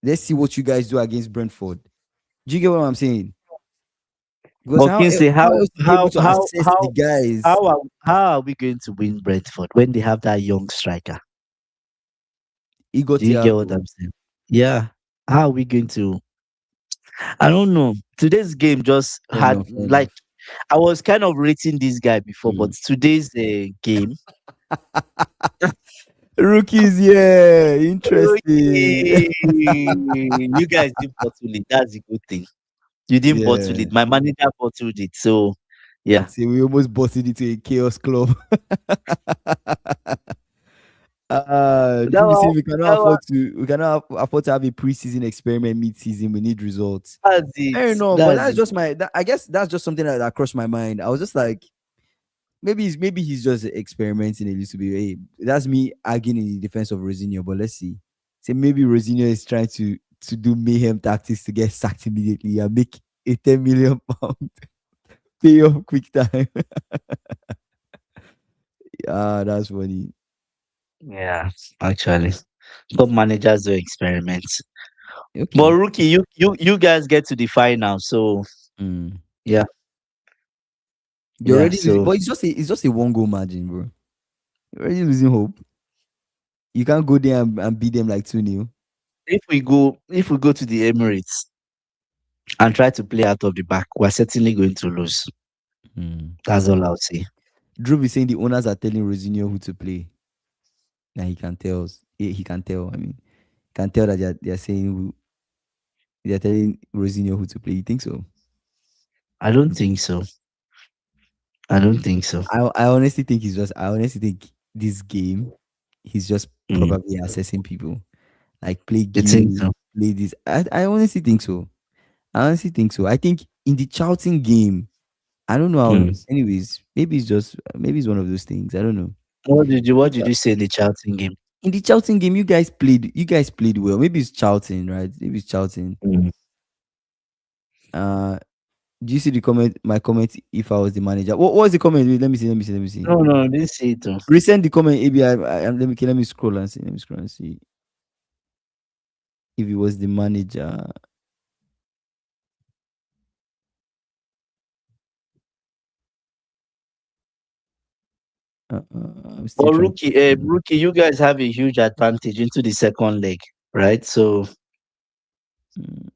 let's see what you guys do against Brentford. Do you get what I'm saying? Because But Kingsley, how else to be able to assess the guys? how are we going to win Brentford when they have that young striker? Igor Do you get what Thiago. I'm saying? Yeah. How are we going to? I don't know. Today's game just Fair had enough, fair like enough. I was kind of rating this guy before, but Mm. today's game. Rookies, yeah, interesting. Okay. You guys didn't bottle it. That's a good thing. You didn't bottle Yeah. it. My manager bottled it. So yeah. See, we almost busted into a chaos club. That Drew one, saying that one, we cannot afford to have a preseason experiment mid-season. We need results. that's it. Fair enough, but That's that's it. just I guess that's just something that crossed my mind. I was just like, maybe he's just experimenting a little bit. Hey, that's me arguing in the defense of Rosinho, but let's see. Say maybe Rosinho is trying to do mayhem tactics to get sacked immediately and make a 10 million pound pay off quick time. Ah, that's funny. Yeah, actually. Top managers do experiments. But Okay. rookie, you guys get to the final. So Mm. yeah, You're yeah. already losing, So but it's just a one goal margin, bro. You're already losing hope. You can't go there and beat them like 2-0. if we go to the Emirates and try to play out of the back, we're certainly going to lose. Mm. That's all I'll say. Drew is saying the owners are telling Rosinho who to play. Now he can tell. He can tell. I mean, can tell that they're saying they're telling Rosinho who to play. You think so? I don't think so. I don't think so. I honestly think I honestly think this game he's just Mm. probably assessing people. Like play You think Gil, so? play this. I honestly think so. I honestly think so. I think in the Charlton game, I don't know how. Mm. Anyways, maybe it's one of those things. I don't know. What did you say in the Charlton game? In the Charlton game, you guys played well. Maybe it's Charlton, right? Maybe it's Charlton. Mm. Uh do you see the comment? My comment if I was the manager. What was the comment? Wait, let me see. No, I didn't see it. Though. Resend the comment, ABI. Let me scroll and see. Let me scroll and see if he was the manager. I'm still But trying to see. rookie, you guys have a huge advantage into the second leg, right? So Mm,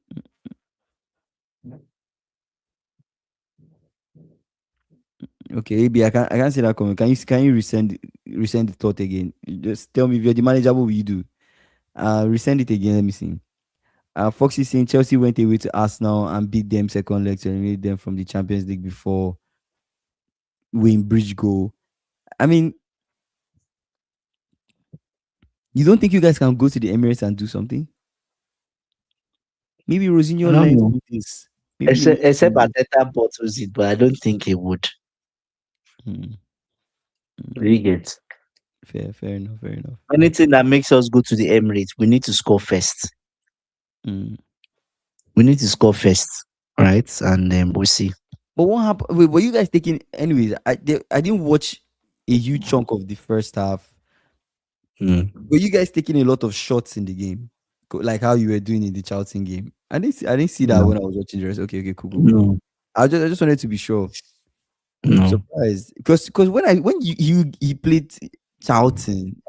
Okay, ABI. I can't see that comment. Can you resend the thought again? Just tell me if you're the manager, what will you do? Resend it again. Let me see. Foxy saying Chelsea went away to Arsenal and beat them second leg to eliminate them from the Champions League before winning bridge goal. I mean, you don't think you guys can go to the Emirates and do something? Maybe I Rosinho don't learns know. from this. Maybe he learns Except from this. Ateta bottles it, but I don't think he would. Hmm, You get fair enough, fair enough. anything that makes us go to the Emirates, we need to score first. Hmm. We need to score first, right? And then we'll see. But what happened? Wait, were you guys taking? Anyways, I didn't watch a huge chunk of the first half. Mm. Were you guys taking a lot of shots in the game, like how you were doing in the Charlton game? I didn't see that No, when I was watching the rest. Okay, cool. no. I just wanted to be sure. I'm No, surprised because when he played Charlton,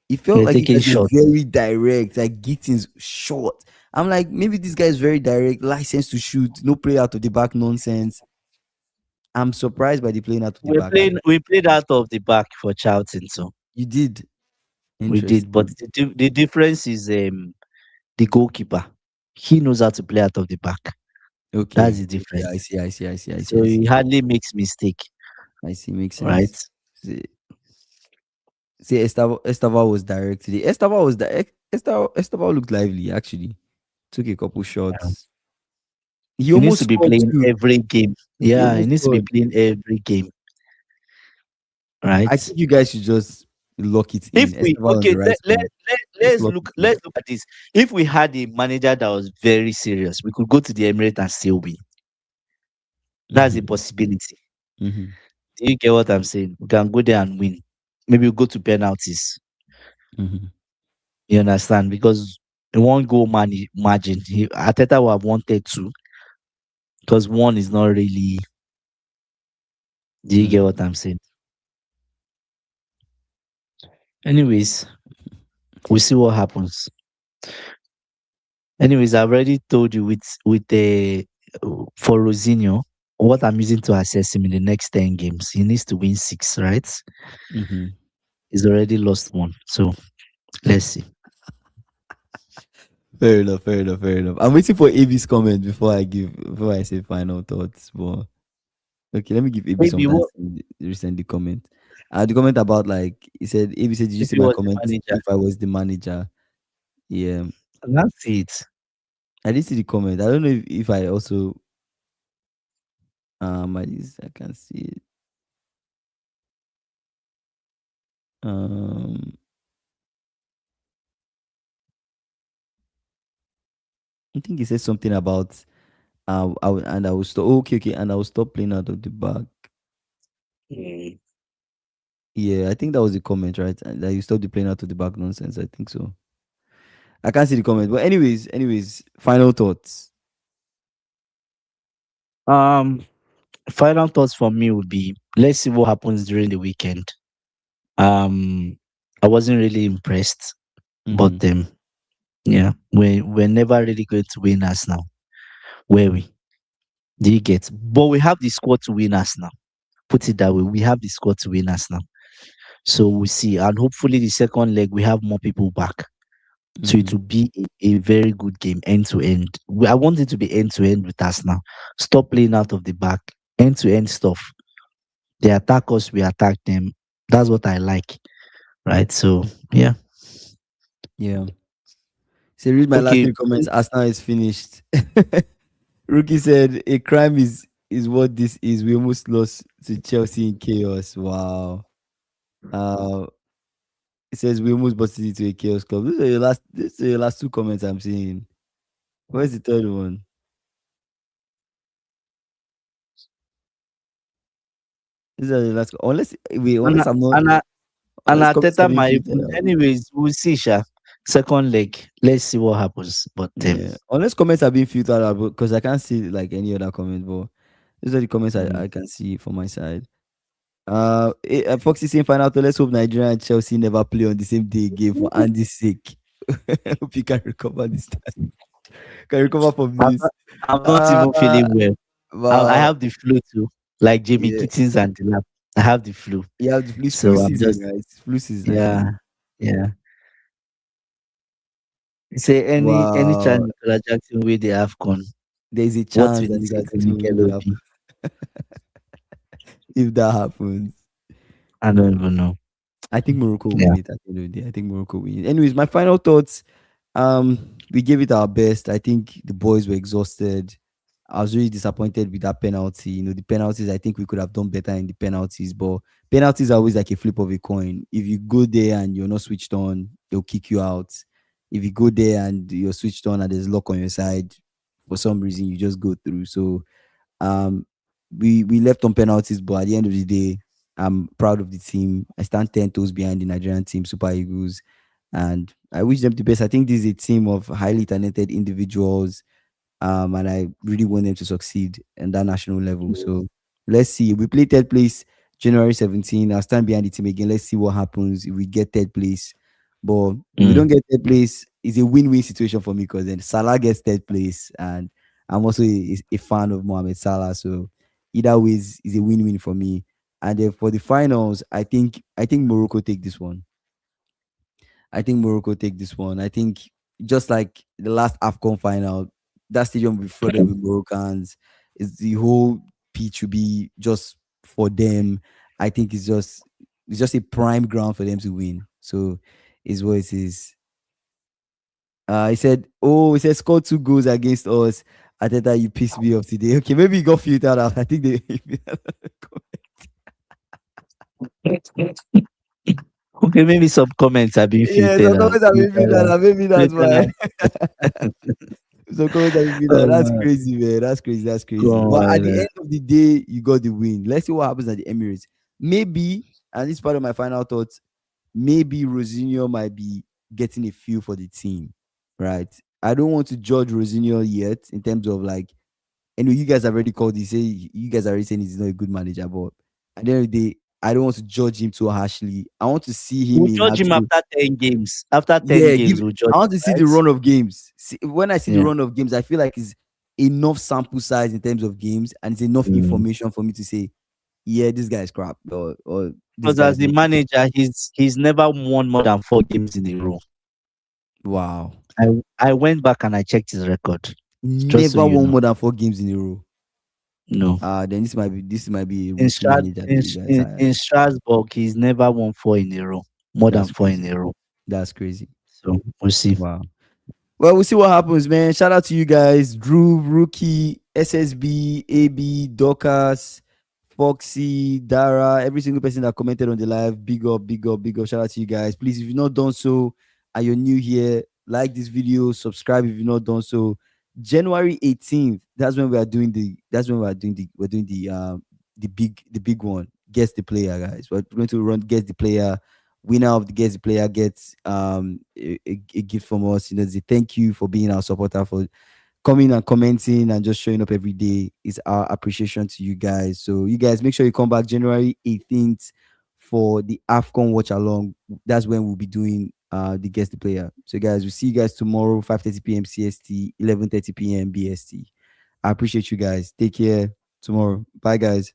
it felt they're like you taking guys were shots. very direct, like Gittins short. I'm like, maybe this guy is very direct, license to shoot, no play out of the back nonsense. I'm surprised by the playing out of the back. We played out of the back for Charlton, so You did. we did. But Interesting. the difference is the goalkeeper. He knows how to play out of the back. That's Okay. the Okay. I difference. see. I see. I see. I see. So I he see. hardly makes mistake, I see. Makes right? sense. See, see Estava was direct today. Estava looked lively actually. Took a couple Yeah. shots. He He needs almost to be scored playing too. every game. He Yeah, he almost needs to be scored. playing every game, I right? think you guys should just lock it If in. we Estava on the right side. Just lock it in. let's look at this. If we had a manager that was very serious, we could go to the Emirates and still win. That's a Mm-hmm. possibility. Mm-hmm. Do you get what I'm saying? We can go there and win. Maybe we'll go to penalties. Mm-hmm. You understand? Because the one goal margin, Ateta would have wanted to, because one is not really. Do you get Mm-hmm. what I'm saying? Anyways, we'll see what happens. Anyways, I've already told you with the for Rosinho, what I'm using to assess him in the next 10 games. He needs to win six, right? Mm-hmm. He's already lost one. So let's see. Fair enough. Fair enough. Fair enough. I'm waiting for AB's comment before I say final thoughts. But okay, let me give AB some Maybe time what to resend the comment. The comment about like he said AB said, did you if see he my was the comment manager? if I was the manager? Yeah. And that's it. I didn't see the comment. I don't know if I also I can see it. Um I think he said something about and I will stop okay, and I will stop playing out of the back. Mm. Yeah, I think that was the comment, right? And that you stop the playing out of the back nonsense. I think so. I can't see the comment. But anyways, final thoughts. Um, Final thoughts from me would be let's see what happens during the weekend. Um, I wasn't really impressed, Mm-hmm. but yeah, we're never really going to win us now, were we? Do you get? But we have the squad to win us now. Put it that way. We have the squad to win us now. So we'll see. And hopefully the second leg we have more people back. So it Mm-hmm. will be a very good game end to end. I want it to be end to end with us now. Stop playing out of the back. End to end stuff. They attack us, we attack them. That's what I like. Right. So yeah. Yeah. So read my last Okay. three comments. Arsenal is finished. Rookie said a crime is what this is. We almost lost to Chelsea in chaos. Wow. Uh it says we almost busted into a chaos club. These are your last two comments I'm seeing. Where's the third one? These are the last unless wait, And and unless comments are Ateta being might filtered even, out. anyways, we'll see, Sha. Second leg. Let's see what happens. But Yeah. Unless comments are being filtered out because I can't see like any other comment, but these are the comments mm, I can see from my side. Foxy saying final thought. Let's hope Nigeria and Chelsea never play on the same day again for Andy's sake. Hope you can recover this time. Can recover from I'm this. not, I'm not Uh, even feeling well. I wow. have the flu too, like Jamie Yeah. Gittins and the lab. I have the flu. Yeah, it's flu So I'm season, just, right? It's flu season yeah, actually. yeah. Say any chance Wow. Nicola Jackson with the Afcon. There's a What chance will that he you say guys to actually Mikel will Obi? if that happens. I don't even know. I think Morocco will win Yeah. it at the end of the day. I think Morocco will win it. Anyways, my final thoughts. We gave it our best. I think the boys were exhausted. I was really disappointed with that penalty. You know, the penalties, I think we could have done better in the penalties, but penalties are always like a flip of a coin. If you go there and you're not switched on, they'll kick you out. If you go there and you're switched on and there's luck on your side, for some reason you just go through. So um, we left on penalties, but at the end of the day, I'm proud of the team. I stand 10 toes behind the Nigerian team, Super Eagles, and I wish them the best. I think this is a team of highly talented individuals, and I really want them to succeed in that national level. So Let's see. We play third place January 17. I'll stand behind the team again. Let's see what happens if we get third place. But if we Mm. don't get third place, it's a win-win situation for me because then Salah gets third place, and I'm also a fan of Mohamed Salah. So either way is a win-win for me. And then for the finals, I think Morocco take this one. I think Morocco take this one. I think just like the last Afcon final, that stadium will be flooded with Moroccans. It's the whole pitch will be just for them. I think it's just a prime ground for them to win. So is what it is. He said, score 2 goals against us. I thought that you pissed me off today. Okay, maybe you got filtered out. I think they Okay, maybe some comments are being yeah, filtered some out. comments have been filtered out. Maybe that's Filtered why. out. So comments have been filtered. Oh That's man, crazy, man. That's crazy. That's go crazy. But at on. the end of the day, you got the win. Let's see what happens at the Emirates. Maybe, and this is part of my final thoughts, maybe Rosinho might be getting a feel for the team, right? I don't want to judge Rosinho yet in terms of like, I know you guys have already called this, say you guys are already saying he's not a good manager, but at the end of the day, I don't want to judge him too harshly. I want to see him We'll in judge him actual. after 10 games. After 10 Yeah, games, we'll judge I want him, to see the right? run of games. When I see the Yeah. run of games, I feel like it's enough sample size in terms of games, and it's enough Mm. information for me to say, yeah, this guy's crap, or this Because as guy's the not good. manager, he's never won more than 4 games in a row. Wow, I went back and I checked his record, just so never you won know. more than 4 games in a row. No. Then this might be a rookie manager that you guys hired. In Strasbourg, he's never won 4 in a row. More than That's four in crazy. a row. That's crazy. So we'll see. Wow. Well, we'll see what happens, man. Shout out to you guys. Drew, Rookie, SSB, AB, Dorcas, Foxy, Dara, every single person that commented on the live. Big up, big up, big up. Shout out to you guys. Please, if you've not done so and you're new here, like this video, subscribe if you've not done so. January 18th, that's when we are doing the one. Guess the player, guys. We're going to run guess the player. Winner of the guess the player gets a gift from us. Say thank you for being our supporter, for coming and commenting and just showing up every day. Is our appreciation to you guys. So you guys make sure you come back January 18th for the Afcon watch along. That's when we'll be doing the guest the player. So guys, we'll see you guys tomorrow, 5:30 p.m. CST, 11:30 p.m. BST. I appreciate you guys. Take care tomorrow. Bye guys.